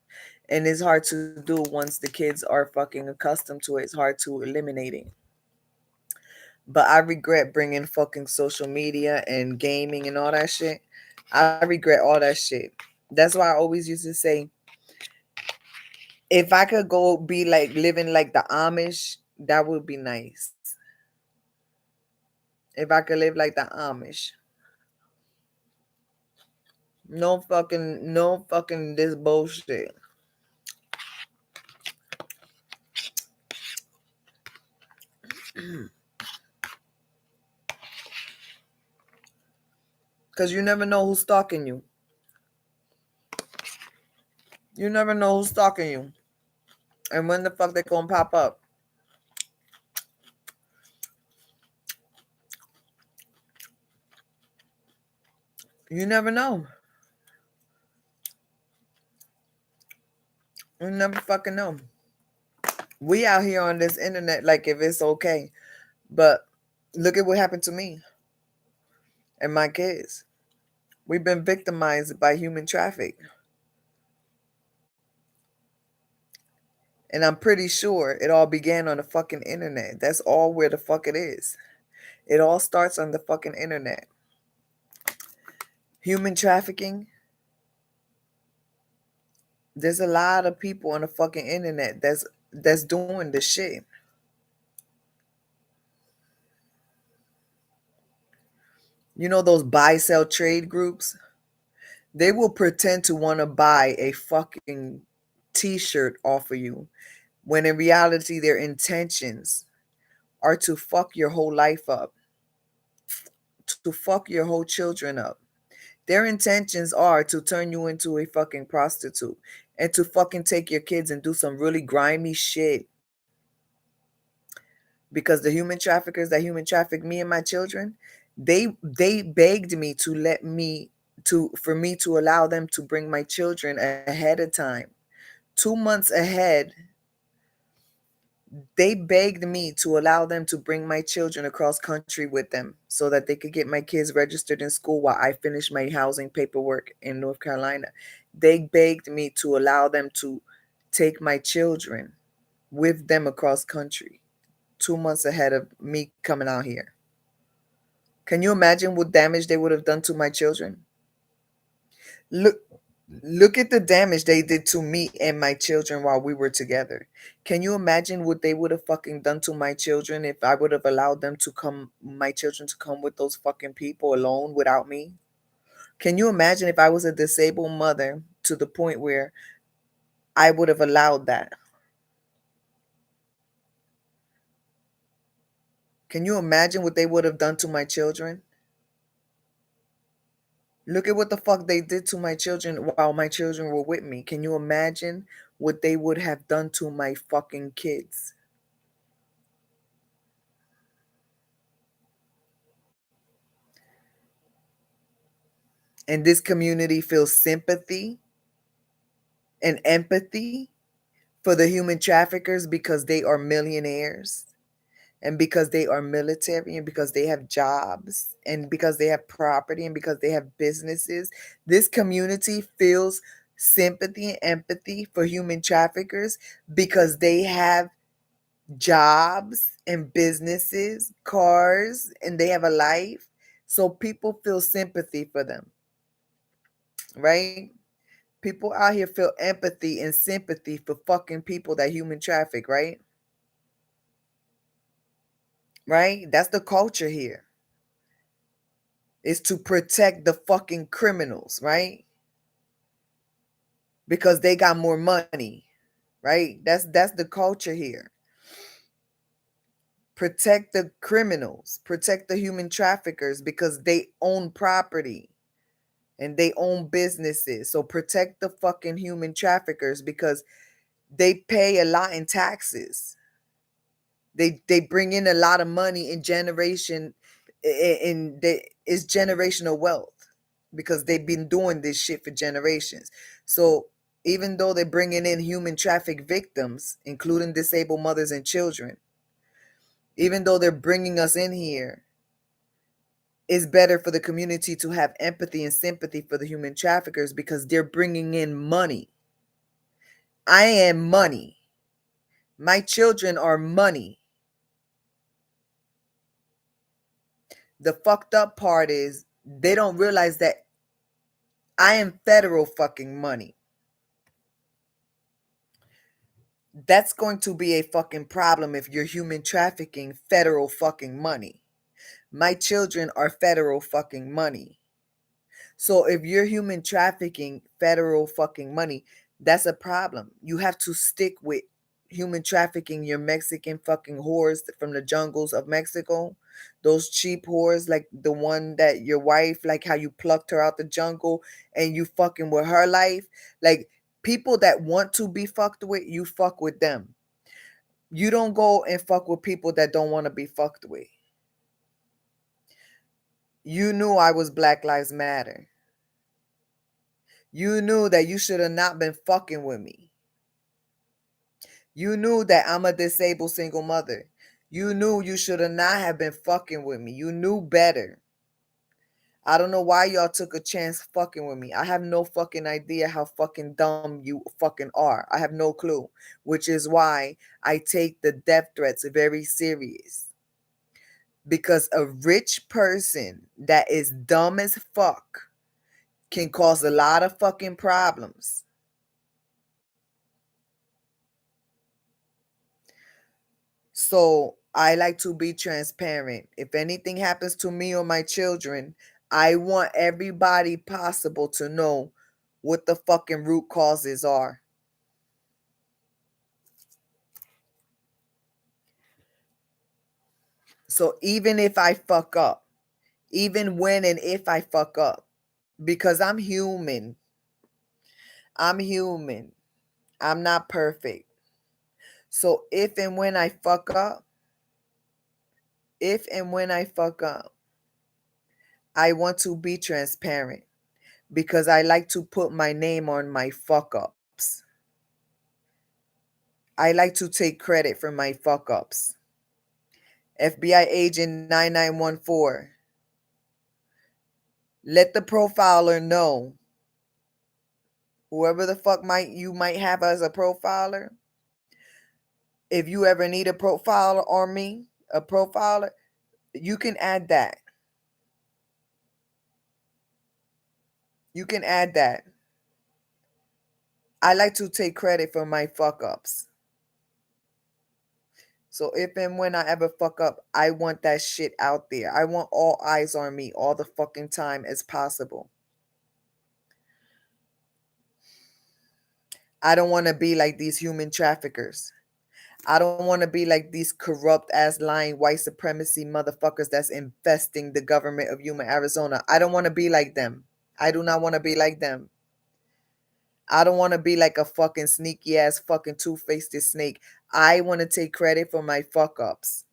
S1: And it's hard to do once the kids are fucking accustomed to it. It's hard to eliminate it. But I regret bringing fucking social media and gaming and all that shit. I regret all that shit. That's why I always used to say, if I could go be like living like the Amish, that would be nice. If I could live like the Amish. No fucking this bullshit. Cause you never know who's stalking you. You never know who's stalking you. And when the fuck they gonna pop up. You never know. You never fucking know. We out here on this internet like if it's okay. But look at what happened to me and my kids. We've been victimized by human traffic. And I'm pretty sure it all began on the fucking internet. That's all where the fuck it is. It all starts on the fucking internet. Human trafficking. There's a lot of people on the fucking internet that's doing this shit. You know those buy sell trade groups? They will pretend to want to buy a fucking t-shirt off of you when in reality their intentions are to fuck your whole life up, to fuck your whole children up. Their intentions are to turn you into a fucking prostitute and to fucking take your kids and do some really grimy shit. Because the human traffickers that human traffic me and my children, they begged me to let me to for me to allow them to bring my children ahead of time. 2 months ahead, they begged me to allow them to bring my children across country with them so that they could get my kids registered in school while I finished my housing paperwork in North Carolina. They begged me to allow them to take my children with them across country 2 months ahead of me coming out here. Can you imagine what damage they would have done to my children? Look, look at the damage they did to me and my children while we were together. Can you imagine what they would have fucking done to my children if I would have allowed them to come, my children to come with those fucking people alone without me? Can you imagine if I was a disabled mother to the point where I would have allowed that? Can you imagine what they would have done to my children? Look at what the fuck they did to my children while my children were with me. Can you imagine what they would have done to my fucking kids? And this community feels sympathy and empathy for the human traffickers because they are millionaires and because they are military and because they have jobs and because they have property and because they have businesses. This community feels sympathy and empathy for human traffickers because they have jobs and businesses, cars, and they have a life. So people feel sympathy for them, right? People out here feel empathy and sympathy for fucking people that human traffic, right? Right? That's the culture here. Is to protect the fucking criminals, right? Because they got more money, right? That's the culture here. Protect the criminals, protect the human traffickers because they own property and they own businesses. So protect the fucking human traffickers because they pay a lot in taxes. They bring in a lot of money in generation in they it's generational wealth because they've been doing this shit for generations. So even though they're bringing in human traffic victims, including disabled mothers and children, even though they're bringing us in here, it's better for the community to have empathy and sympathy for the human traffickers because they're bringing in money. I am money. My children are money. The fucked up part is they don't realize that I am federal fucking money. That's going to be a fucking problem if you're human trafficking federal fucking money. My children are federal fucking money. So if you're human trafficking federal fucking money, that's a problem. You have to stick with human trafficking your Mexican fucking whores from the jungles of Mexico. Those cheap whores, like the one that your wife, like how you plucked her out the jungle and you fucking with her life. Like people that want to be fucked with, you fuck with them. You don't go and fuck with people that don't want to be fucked with. You knew I was Black Lives Matter. You knew that you should have not been fucking with me. You knew that I'm a disabled single mother. You knew you should have not have been fucking with me. You knew better. I don't know why y'all took a chance fucking with me. I have no fucking idea how fucking dumb you fucking are. I have no clue, which is why I take the death threats very serious. Because a rich person that is dumb as fuck can cause a lot of fucking problems. So I like to be transparent. If anything happens to me or my children, I want everybody possible to know what the fucking root causes are. So even if I fuck up, even when and if I fuck up, because I'm human, I'm human, I'm not perfect. So if and when I fuck up, if and when I fuck up, I want to be transparent because I like to put my name on my fuck ups. I like to take credit for my fuck ups. FBI agent 9914. Let the profiler know. Whoever the fuck you might have as a profiler. If you ever need a profiler on me, a profiler, you can add that. You can add that. I like to take credit for my fuck ups. So if and when I ever fuck up, I want that shit out there. I want all eyes on me all the fucking time as possible. I don't want to be like these human traffickers. I don't want to be like these corrupt ass lying white supremacy motherfuckers that's infesting the government of Yuma, Arizona. I don't want to be like them. I do not want to be like them. I don't want to be like a fucking sneaky ass fucking two-faced snake. I want to take credit for my fuck ups.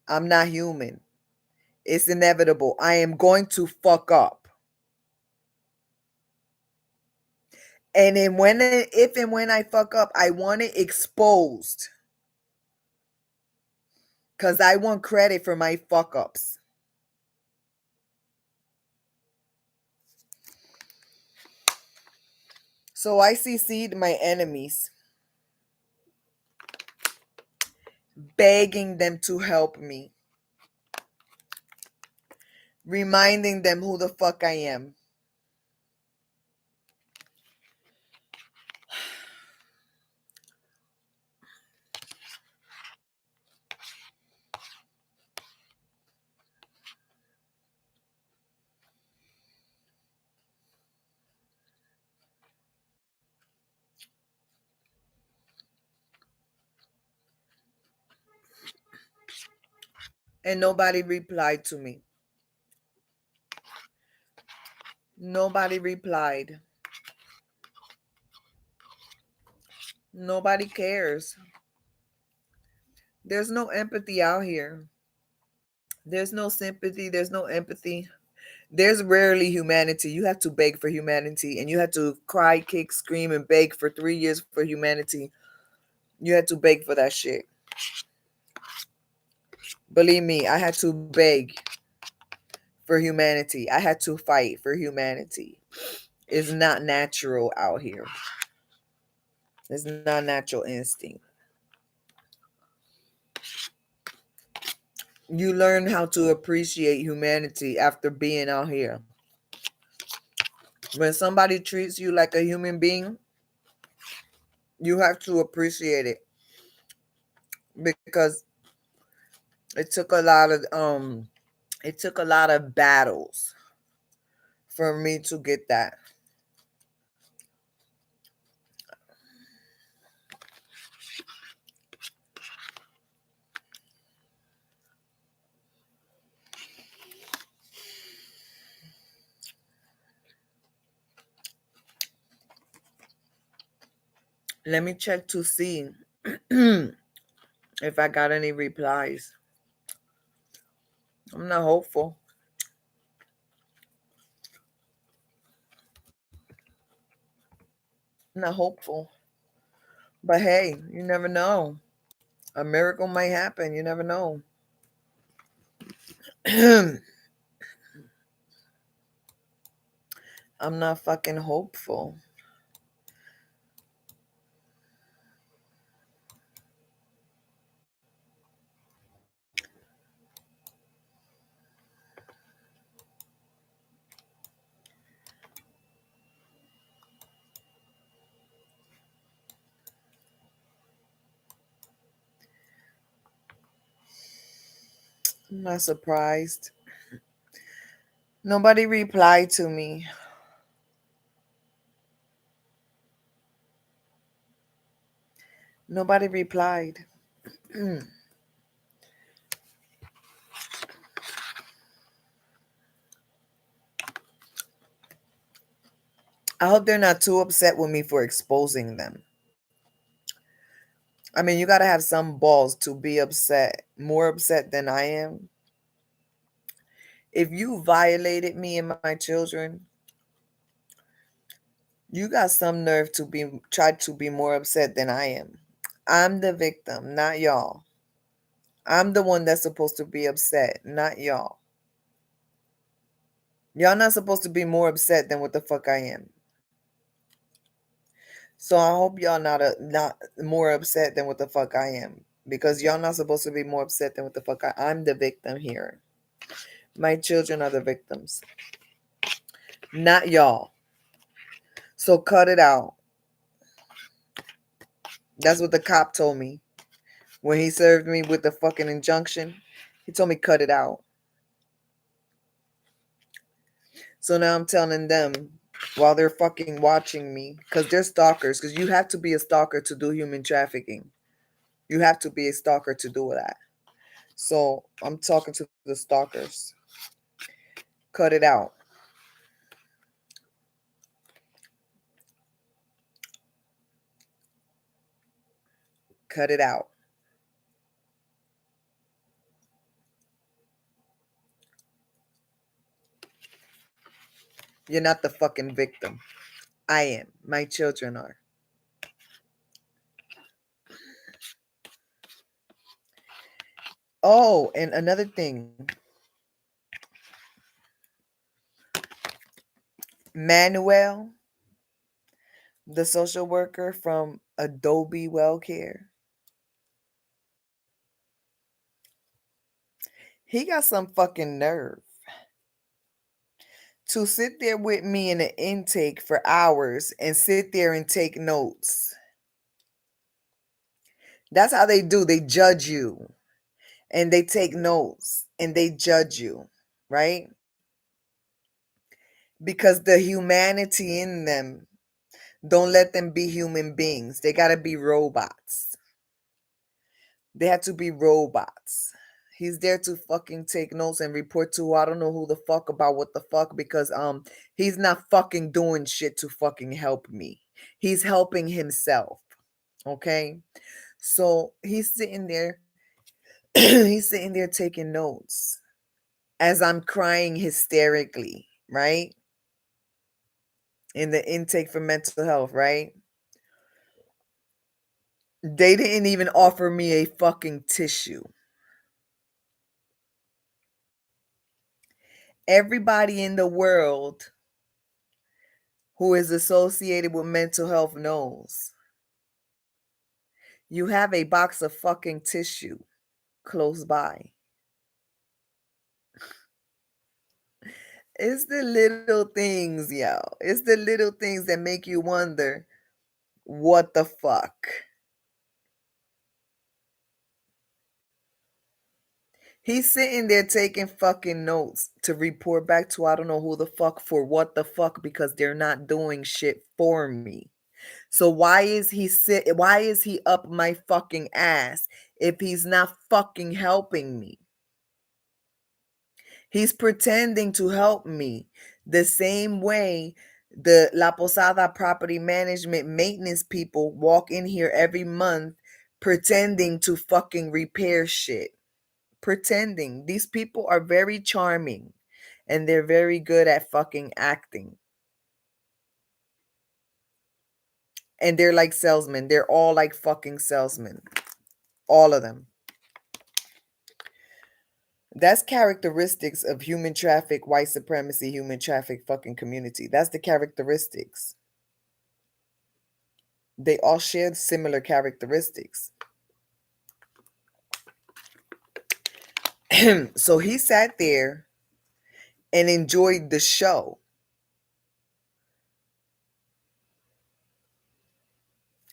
S1: I'm not human. It's inevitable. I am going to fuck up. And then if and when I fuck up, I want it exposed. Because I want credit for my fuck ups. So I CC'd my enemies, begging them to help me, reminding them who the fuck I am. And nobody replied to me. Nobody replied. Nobody cares. There's no empathy out here. There's no sympathy. There's no empathy. There's rarely humanity. You have to beg for humanity, and you have to cry, kick, scream, and beg for 3 years for humanity. You had to beg for that shit. Believe me, I had to beg for humanity. I had to fight for humanity. It's not natural out here. It's not natural instinct. You learn how to appreciate humanity after being out here. When somebody treats you like a human being, you have to appreciate it because it took a lot of battles for me to get that. Let me check to see if I got any replies. I'm not hopeful. I'm not hopeful. But hey, you never know. A miracle might happen. You never know. I'm not fucking hopeful. I'm not surprised. Nobody replied to me. Nobody replied. I hope they're not too upset with me for exposing them. I mean, you got to have some balls to be upset, more upset than I am. If you violated me and my children, you got some nerve to be try to be more upset than I am. I'm the victim, not y'all. I'm the one that's supposed to be upset, not y'all. Y'all not supposed to be more upset than what the fuck I am. So I hope y'all not more upset than what the fuck I am. Because y'all not supposed to be more upset than what the fuck I'm the victim here. My children are the victims. Not y'all. So cut it out. That's what the cop told me. When he served me with the fucking injunction, he told me cut it out. So now I'm telling them while they're fucking watching me, because they're stalkers, because you have to be a stalker to do human trafficking. You have to be a stalker to do that. So I'm talking to the stalkers. Cut it out. Cut it out. You're not the fucking victim. I am. My children are. Oh, and another thing. Manuel, the social worker from Adobe WellCare, he got some fucking nerve to sit there with me in an intake for hours and sit there and take notes. That's how they do. They judge you and they take notes and they judge you, right? Because the humanity in them don't let them be human beings. They got to be robots. They have to be robots. He's there to fucking take notes and report to I don't know who the fuck about what the fuck because he's not fucking doing shit to fucking help me. He's helping himself. Okay? So he's sitting there he's sitting there taking notes as I'm crying hysterically, right? In the intake for mental health, right? They didn't even offer me a fucking tissue. Everybody in the world who is associated with mental health knows you have a box of fucking tissue close by. It's the little things, yo. It's the little things that make you wonder what the fuck. He's sitting there taking fucking notes to report back to I don't know who the fuck for what the fuck because they're not doing shit for me. So why is he up my fucking ass if he's not fucking helping me? He's pretending to help me the same way the La Posada property management maintenance people walk in here every month pretending to fucking repair shit. Pretending. These people are very charming and they're very good at fucking acting. And they're like salesmen. They're all like fucking salesmen. All of them. That's characteristics of human traffic, white supremacy, human traffic fucking community. That's the characteristics. They all share similar characteristics. So he sat there and enjoyed the show.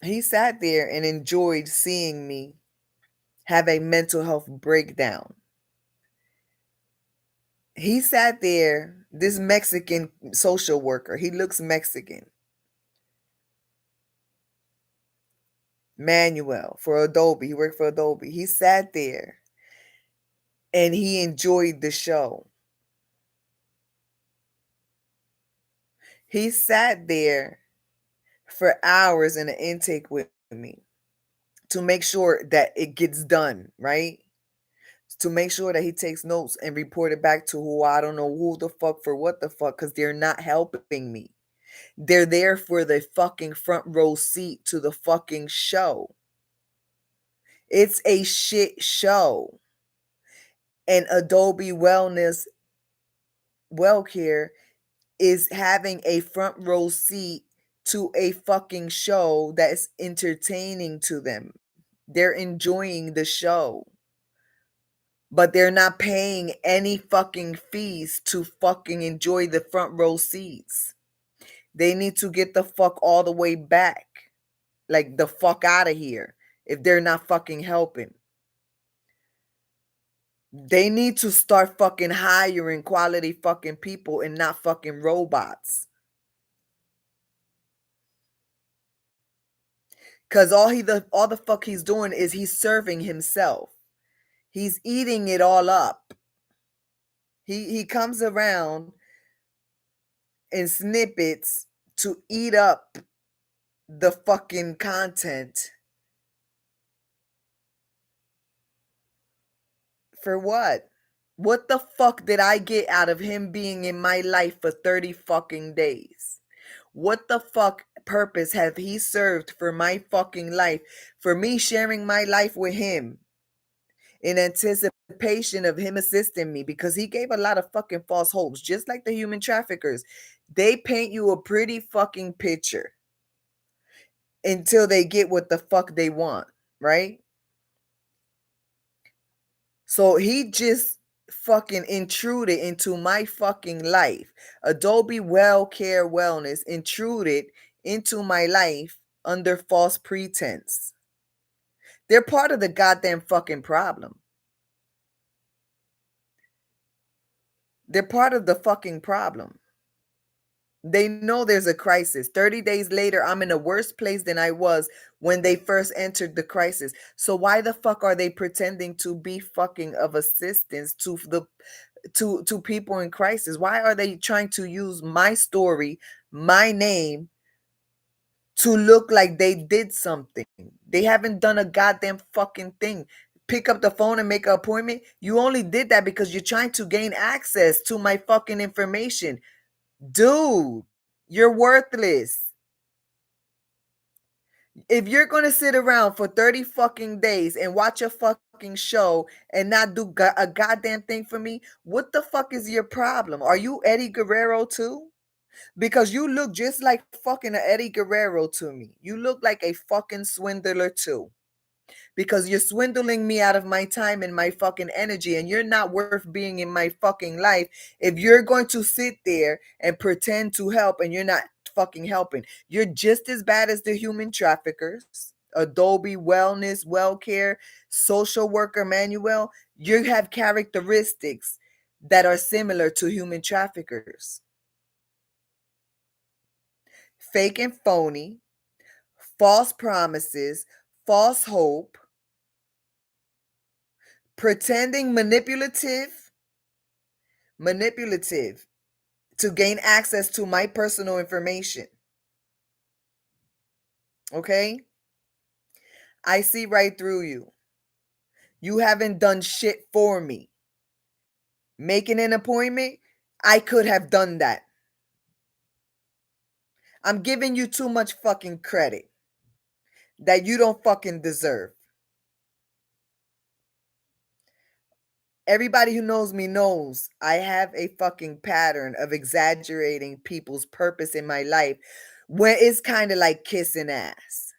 S1: He sat there and enjoyed seeing me have a mental health breakdown. He sat there, this Mexican social worker, he looks Mexican. Manuel for Adobe. He worked for Adobe. He sat there and he enjoyed the show. He sat there for hours in an intake with me to make sure that it gets done, right? To make sure that he takes notes and report it back to who I don't know who the fuck for what the fuck because they're not helping me. They're there for the fucking front row seat to the fucking show. It's a shit show. And Adobe Wellness WellCare is having a front row seat to a fucking show that's entertaining to them. They're enjoying the show. But they're not paying any fucking fees to fucking enjoy the front row seats. They need to get the fuck all the way back. Like the fuck out of here if they're not fucking helping. They need to start fucking hiring quality fucking people and not fucking robots. Cause all the fuck he's doing is he's serving himself. He's eating it all up. He comes around in snippets to eat up the fucking content. For what? What the fuck did I get out of him being in my life for 30 fucking days? What the fuck purpose have he served for my fucking life? For me sharing my life with him in anticipation of him assisting me because he gave a lot of fucking false hopes, just like the human traffickers. They paint you a pretty fucking picture until they get what the fuck they want, right? So he just fucking intruded into my fucking life. Adobe WellCare Wellness intruded into my life under false pretense. They're part of the goddamn fucking problem. They're part of the fucking problem. They know there's a crisis. 30 days later, I'm in a worse place than I was when they first entered the crisis. So why the fuck are they pretending to be fucking of assistance to to people in crisis? Why are they trying to use my story, my name, to look like they did something? They haven't done a goddamn fucking thing. Pick up the phone and make an appointment. You only did that because you're trying to gain access to my fucking information. Dude, you're worthless. If you're going to sit around for 30 fucking days and watch a fucking show and not do a goddamn thing for me, what the fuck is your problem? Are you Eddie Guerrero too? Because you look just like fucking Eddie Guerrero to me. You look like a fucking swindler too. because you're swindling me out of my time and my fucking energy, and you're not worth being in my fucking life if you're going to sit there and pretend to help and you're not fucking helping. You're just as bad as the human traffickers. Adobe Wellness, WellCare, social worker Manuel, you have characteristics that are similar to human traffickers. Fake and phony, false promises, false hope, pretending manipulative to gain access to my personal information. Okay? I see right through you. You haven't done shit for me. Making an appointment, I could have done that. I'm giving you too much fucking credit that you don't fucking deserve. Everybody who knows me knows I have a fucking pattern of exaggerating people's purpose in my life where it's kind of like kissing ass.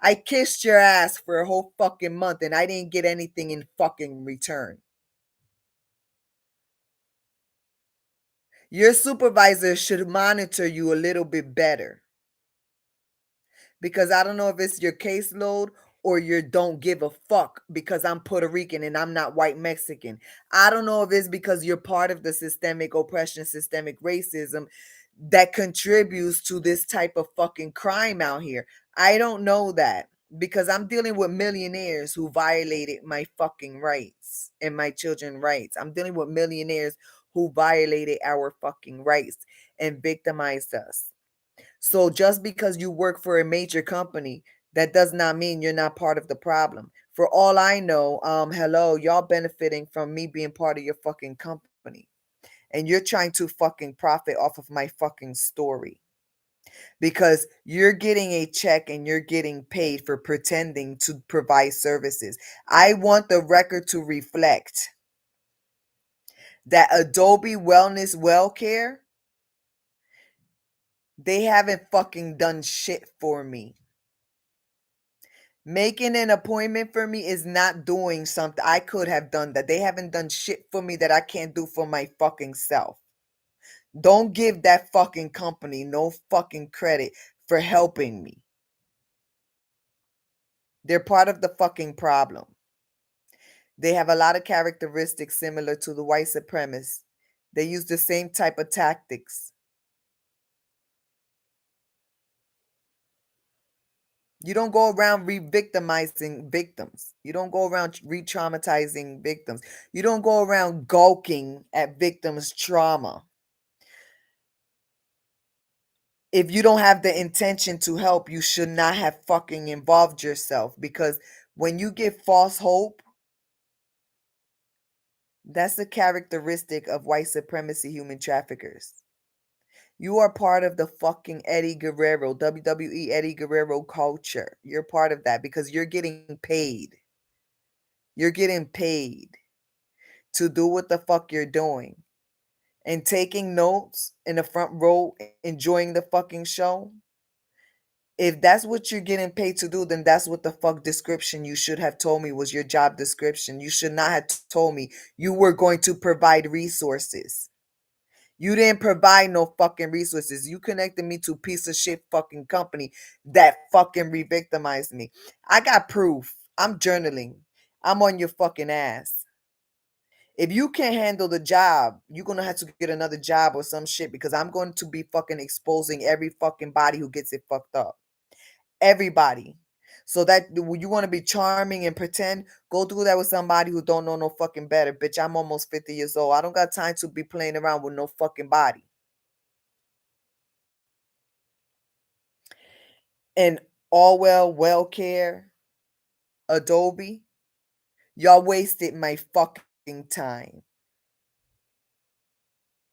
S1: I kissed your ass for a whole fucking month and I didn't get anything in fucking return. Your supervisor should monitor you a little bit better. Because I don't know if it's your caseload or you don't give a fuck because I'm Puerto Rican and I'm not white Mexican. I don't know if it's because you're part of the systemic oppression, systemic racism that contributes to this type of fucking crime out here. I don't know that because I'm dealing with millionaires who violated my fucking rights and my children's rights. I'm dealing with millionaires who violated our fucking rights and victimized us. So just because you work for a major company, that does not mean you're not part of the problem. For all I know, hello, y'all benefiting from me being part of your fucking company. And you're trying to fucking profit off of my fucking story. Because you're getting a check and you're getting paid for pretending to provide services. I want the record to reflect that Adobe Wellness WellCare, they haven't fucking done shit for me. Making an appointment for me is not doing something. I could have done that. They haven't done shit for me that I can't do for my fucking self. Don't give that fucking company no fucking credit for helping me. They're part of the fucking problem. They have a lot of characteristics similar to the white supremacists. They use the same type of tactics. You don't go around re-victimizing victims. You don't go around re-traumatizing victims. You don't go around gawking at victims' trauma. If you don't have the intention to help, you should not have fucking involved yourself, because when you give false hope, that's a characteristic of white supremacy human traffickers. You are part of the fucking Eddie Guerrero, WWE Eddie Guerrero culture. You're part of that because you're getting paid. You're getting paid to do what the fuck you're doing. And taking notes in the front row, enjoying the fucking show. If that's what you're getting paid to do, then that's what the fuck description you should have told me was your job description. You should not have told me you were going to provide resources. You didn't provide no fucking resources. You connected me to a piece of shit fucking company that fucking re-victimized me. I got proof. I'm journaling. I'm on your fucking ass. If you can't handle the job, you're gonna have to get another job or some shit, because I'm going to be fucking exposing every fucking body who gets it fucked up. Everybody. So that you want to be charming and pretend, go do that with somebody who don't know no fucking better. Bitch, I'm almost 50 years old. I don't got time to be playing around with no fucking body. And Allwell, WellCare, Adobe, y'all wasted my fucking time.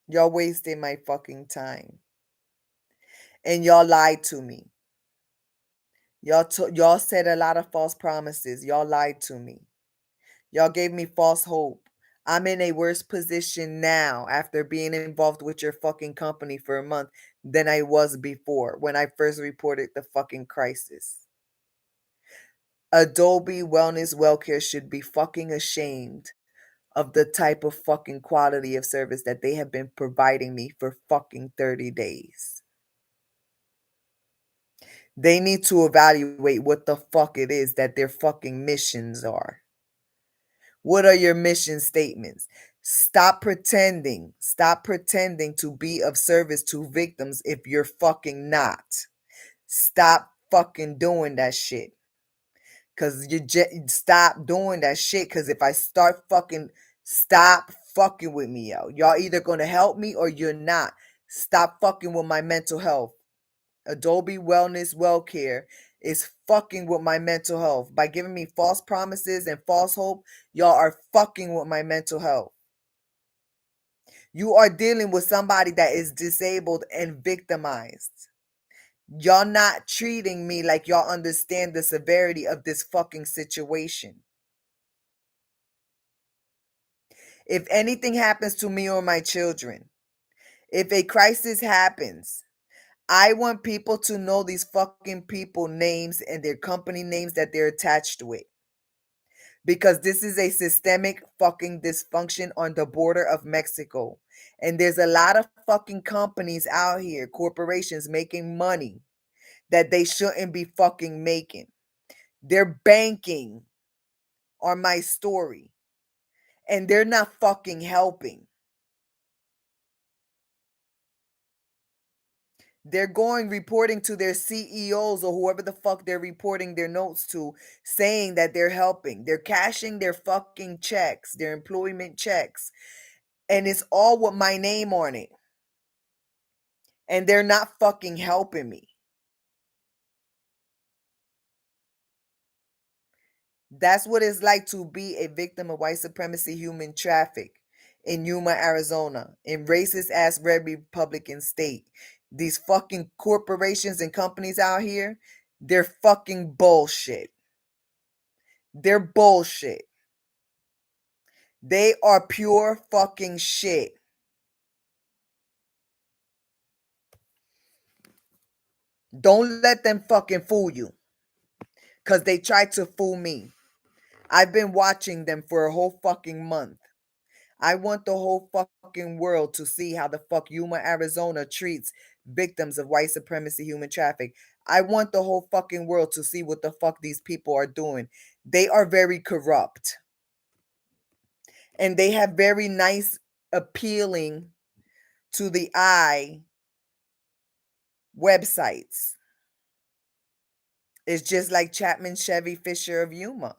S1: Y'all wasted my fucking time. And y'all lied to me. Y'all said a lot of false promises. Y'all lied to me. Y'all gave me false hope. I'm in a worse position now after being involved with your fucking company for a month than I was before when I first reported the fucking crisis. Adobe Wellness Wellcare should be fucking ashamed of the type of fucking quality of service that they have been providing me for fucking 30 days. They need to evaluate what the fuck it is that their fucking missions are. What are your mission statements? Stop pretending. Stop pretending to be of service to victims if you're fucking not. Stop fucking doing that shit. Cause you stop doing that shit. Cause if I start fucking, stop fucking with me, yo. Y'all either gonna help me or you're not. Stop fucking with my mental health. Adobe Wellness Wellcare is fucking with my mental health by giving me false promises and false hope. Y'all are fucking with my mental health. You are dealing with somebody that is disabled and victimized. Y'all not treating me like y'all understand the severity of this fucking situation. If anything happens to me or my children, if a crisis happens, I want people to know these fucking people names and their company names that they're attached with. Because this is a systemic fucking dysfunction on the border of Mexico. And there's a lot of fucking companies out here, corporations making money that they shouldn't be fucking making. They're banking on my story. And they're not fucking helping. They're going reporting to their CEOs or whoever the fuck they're reporting their notes to, saying that they're helping. They're cashing their fucking checks, their employment checks, and it's all with my name on it. And they're not fucking helping me. That's what it's like to be a victim of white supremacy human traffic in Yuma, Arizona, in racist ass red Republican state. These fucking corporations and companies out here, they're fucking bullshit. They're bullshit. They are pure fucking shit. Don't let them fucking fool you. Because they tried to fool me. I've been watching them for a whole fucking month. I want the whole fucking world to see how the fuck Yuma, Arizona treats victims of white supremacy human traffic. I want the whole fucking world to see what the fuck these people are doing. They are very corrupt. And they have very nice, appealing to the eye websites. It's just like Chapman Chevy Fisher of Yuma.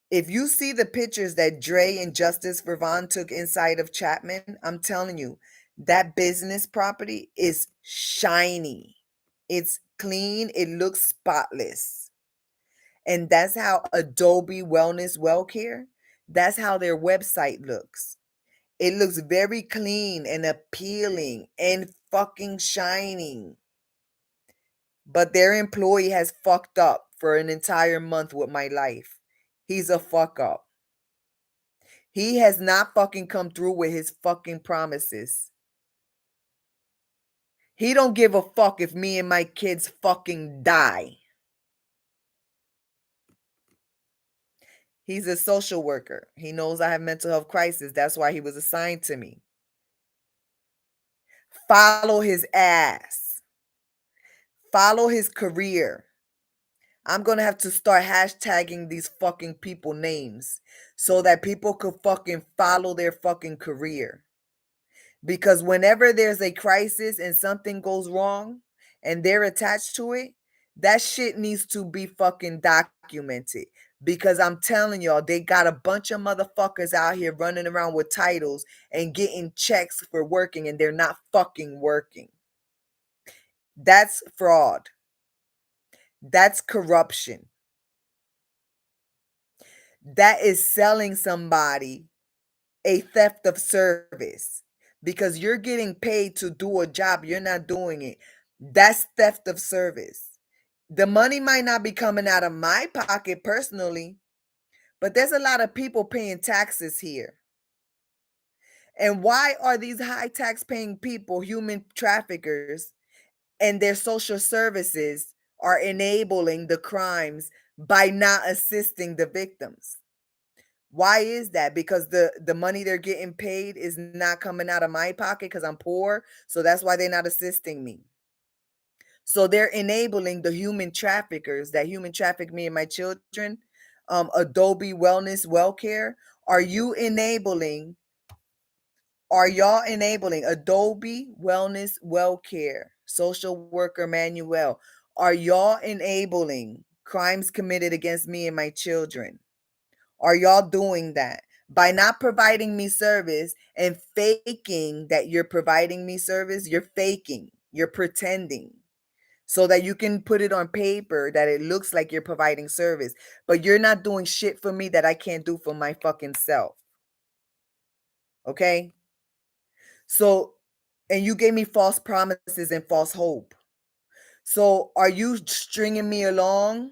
S1: If you see the pictures that Dre and Justice Vervon took inside of Chapman, I'm telling you, that business property is shiny. It's clean. It looks spotless. And that's how Adobe Wellness Wellcare, that's how their website looks. It looks very clean and appealing and fucking shining. But their employee has fucked up for an entire month with my life. He's a fuck up. He has not fucking come through with his fucking promises. He don't give a fuck if me and my kids fucking die. He's a social worker. He knows I have mental health crisis. That's why he was assigned to me. Follow his ass. Follow his career. I'm going to have to start hashtagging these fucking people names so that people could fucking follow their fucking career. Because whenever there's a crisis and something goes wrong and they're attached to it, that shit needs to be fucking documented. Because I'm telling y'all, they got a bunch of motherfuckers out here running around with titles and getting checks for working, and they're not fucking working. That's fraud. That's corruption. That is selling somebody a theft of service because you're getting paid to do a job. You're not doing it. That's theft of service. The money might not be coming out of my pocket personally, but there's a lot of people paying taxes here. And why are these high tax paying people human traffickers, and their social services are enabling the crimes by not assisting the victims. Why is that? Because the money they're getting paid is not coming out of my pocket because I'm poor. So that's why they're not assisting me. So they're enabling the human traffickers that human traffic me and my children. Adobe Wellness Wellcare. Are you enabling? Are y'all enabling Adobe Wellness Wellcare, social worker Manuel? Are y'all enabling crimes committed against me and my children? Are y'all doing that? By not providing me service and faking that you're providing me service, you're faking, you're pretending so that you can put it on paper that it looks like you're providing service, but you're not doing shit for me that I can't do for my fucking self. Okay? So, and you gave me false promises and false hope. So, are you stringing me along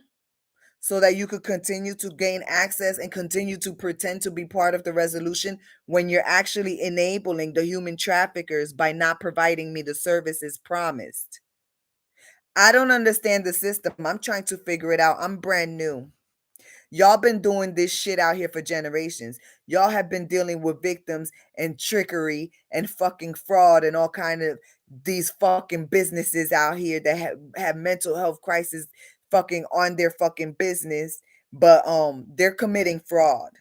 S1: so that you could continue to gain access and continue to pretend to be part of the resolution when you're actually enabling the human traffickers by not providing me the services promised? I don't understand the system. I'm trying to figure it out. I'm brand new. Y'all been doing this shit out here for generations. Y'all have been dealing with victims and trickery and fucking fraud and all kind of these fucking businesses out here that have mental health crisis fucking on their fucking business, but they're committing fraud.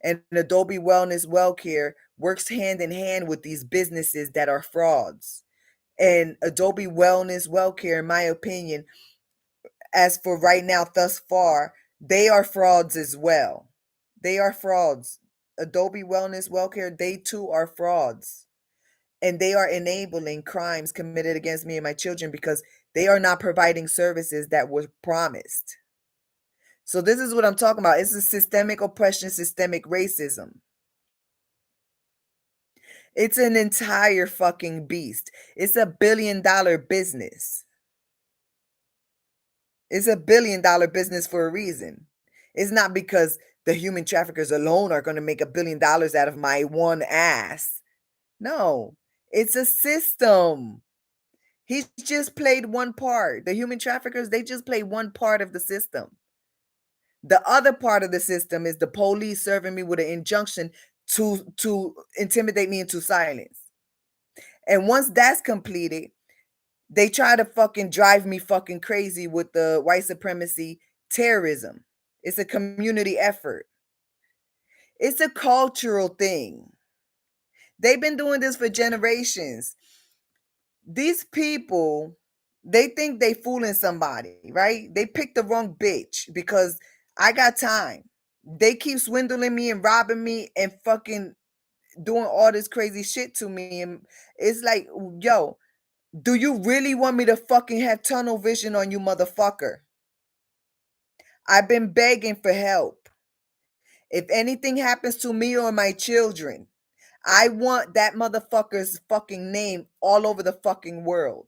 S1: And Adobe Wellness Wellcare works hand in hand with these businesses that are frauds. And Adobe Wellness Wellcare, in my opinion, as for right now, thus far, they are frauds as well. They are frauds. Adobe Wellness Wellcare, they too are frauds. And they are enabling crimes committed against me and my children because they are not providing services that were promised. So this is what I'm talking about. It's a systemic oppression, systemic racism. It's an entire fucking beast. It's a billion-dollar business. It's a billion-dollar business for a reason. It's not because the human traffickers alone are going to make $1 billion out of my one ass. No, it's a system. He's just played one part. The human traffickers, they just play one part of the system. The other part of the system is the police serving me with an injunction to intimidate me into silence. And once that's completed, they try to fucking drive me fucking crazy with the white supremacy terrorism. It's a community effort. It's a cultural thing. They've been doing this for generations. These people, they think they fooling somebody, right? They picked the wrong bitch because I got time. They keep swindling me and robbing me and fucking doing all this crazy shit to me. And it's like, yo, do you really want me to fucking have tunnel vision on you, motherfucker? I've been begging for help. If anything happens to me or my children, I want that motherfucker's fucking name all over the fucking world.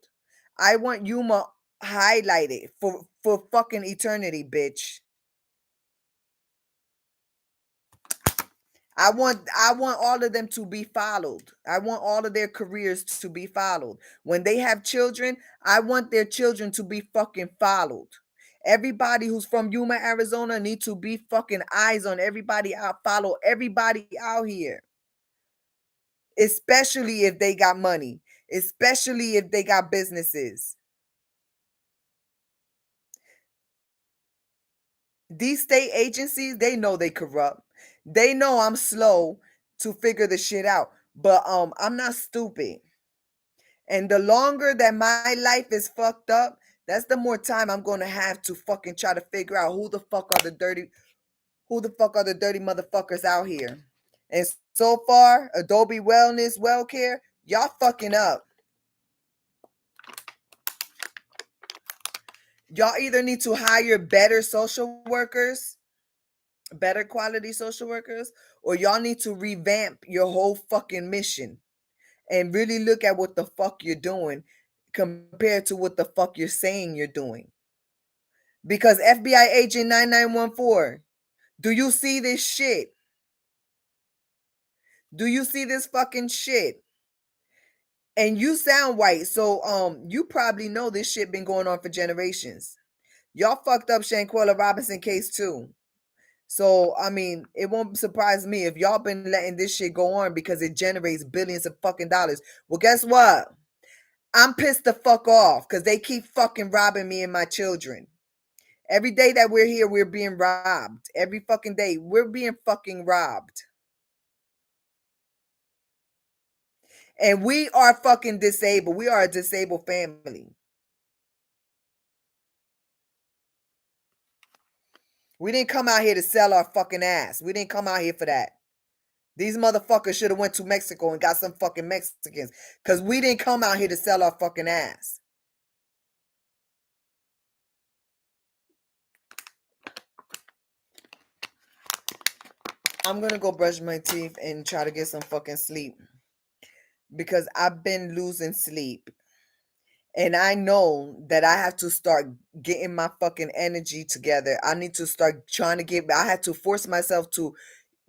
S1: I want Yuma highlighted for fucking eternity, bitch. I want all of them to be followed. I want all of their careers to be followed. When they have children, I want their children to be fucking followed. Everybody who's from Yuma, Arizona need to be fucking eyes on everybody out, follow everybody out here. Especially if they got money, especially if they got businesses. These state agencies, they know they corrupt. They know I'm slow to figure the shit out, but I'm not stupid. And the longer that my life is fucked up, that's the more time I'm going to have to fucking try to figure out who the fuck are the dirty motherfuckers out here. And so far, Adobe Wellness Wellcare, y'all fucking up. Y'all either need to hire better social workers, better quality social workers, or y'all need to revamp your whole fucking mission and really look at what the fuck you're doing compared to what the fuck you're saying you're doing. Because FBI agent 9914, do you see this shit? Do you see this fucking shit? And you sound white, so you probably know this shit been going on for generations. Y'all fucked up Shanquella Robinson case too. So, I mean, it won't surprise me if y'all been letting this shit go on because it generates billions of fucking dollars. Well, guess what? I'm pissed the fuck off because they keep fucking robbing me and my children. Every day that we're here, we're being robbed. Every fucking day, we're being fucking robbed. And we are fucking disabled. We are a disabled family. We didn't come out here to sell our fucking ass. We didn't come out here for that. These motherfuckers should have went to Mexico and got some fucking Mexicans. Because we didn't come out here to sell our fucking ass. I'm going to go brush my teeth and try to get some fucking sleep. Because I've been losing sleep. And I know that I have to start getting my fucking energy together. I need to start trying to I have to force myself to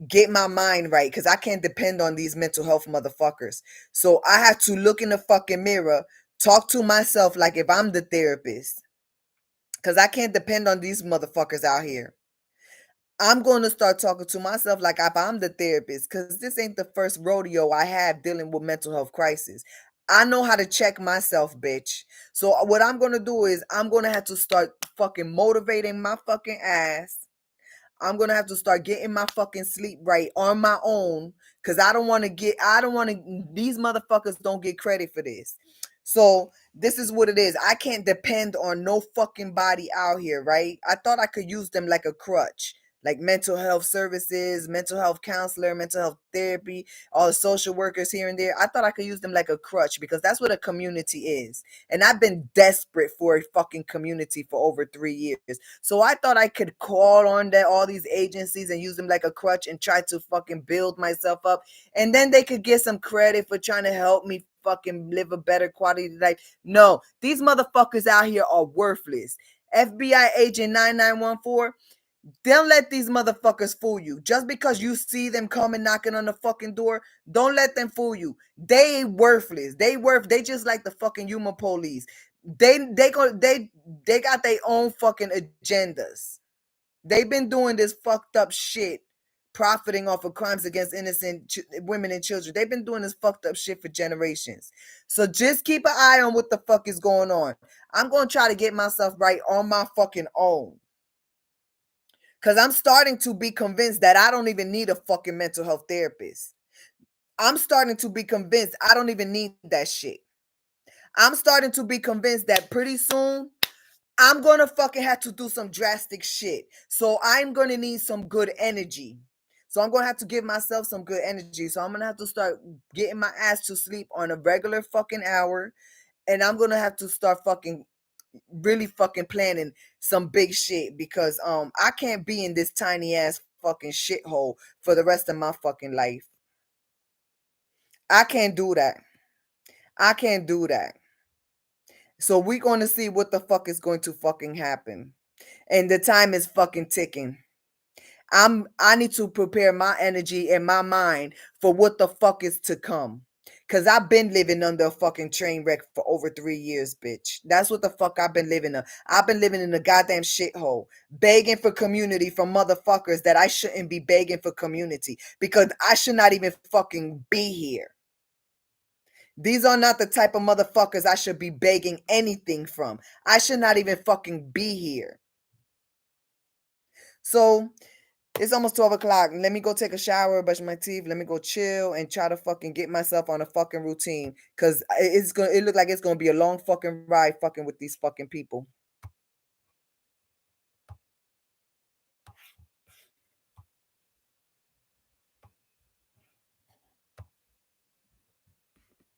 S1: get my mind right because I can't depend on these mental health motherfuckers. So I have to look in the fucking mirror, talk to myself like if I'm the therapist because I can't depend on these motherfuckers out here. I'm going to start talking to myself like if I'm the therapist because this ain't the first rodeo I have dealing with mental health crisis. I know how to check myself, bitch. So what I'm going to do is I'm going to have to start fucking motivating my fucking ass. I'm going to have to start getting my fucking sleep right on my own because I don't want to, these motherfuckers don't get credit for this. So this is what it is. I can't depend on no fucking body out here, right? I thought I could use them like a crutch, like mental health services, mental health counselor, mental health therapy, all the social workers here and there. I thought I could use them like a crutch because that's what a community is. And I've been desperate for a fucking community for over 3 years. So I thought I could call on all these agencies and use them like a crutch and try to fucking build myself up. And then they could get some credit for trying to help me fucking live a better quality life. No, these motherfuckers out here are worthless. FBI agent 9914, don't let these motherfuckers fool you. Just because you see them coming knocking on the fucking door, don't let them fool you. They worthless. They just like the fucking human police. They got their own fucking agendas. They've been doing this fucked up shit, profiting off of crimes against innocent women and children. They've been doing this fucked up shit for generations. So just keep an eye on what the fuck is going on. I'm going to try to get myself right on my fucking own. Because I'm starting to be convinced that I don't even need a fucking mental health therapist. I'm starting to be convinced I don't even need that shit. I'm starting to be convinced that pretty soon I'm going to fucking have to do some drastic shit. So I'm going to need some good energy. So I'm going to have to give myself some good energy. So I'm going to have to start getting my ass to sleep on a regular fucking hour. And I'm going to have to start fucking really fucking planning some big shit because I can't be in this tiny ass fucking shithole for the rest of my fucking life. I can't do that. I can't do that. So we're going to see what the fuck is going to fucking happen. And the time is fucking ticking. I need to prepare my energy and my mind for what the fuck is to come. Cause I've been living under a fucking train wreck for over 3 years, bitch. That's what the fuck I've been living in. I've been living in a goddamn shithole, begging for community from motherfuckers that I shouldn't be begging for community because I should not even fucking be here. These are not the type of motherfuckers I should be begging anything from. I should not even fucking be here. So it's almost 12 o'clock. Let me go take a shower, brush my teeth. Let me go chill and try to fucking get myself on a fucking routine. Cause it look like it's gonna be a long fucking ride fucking with these fucking people.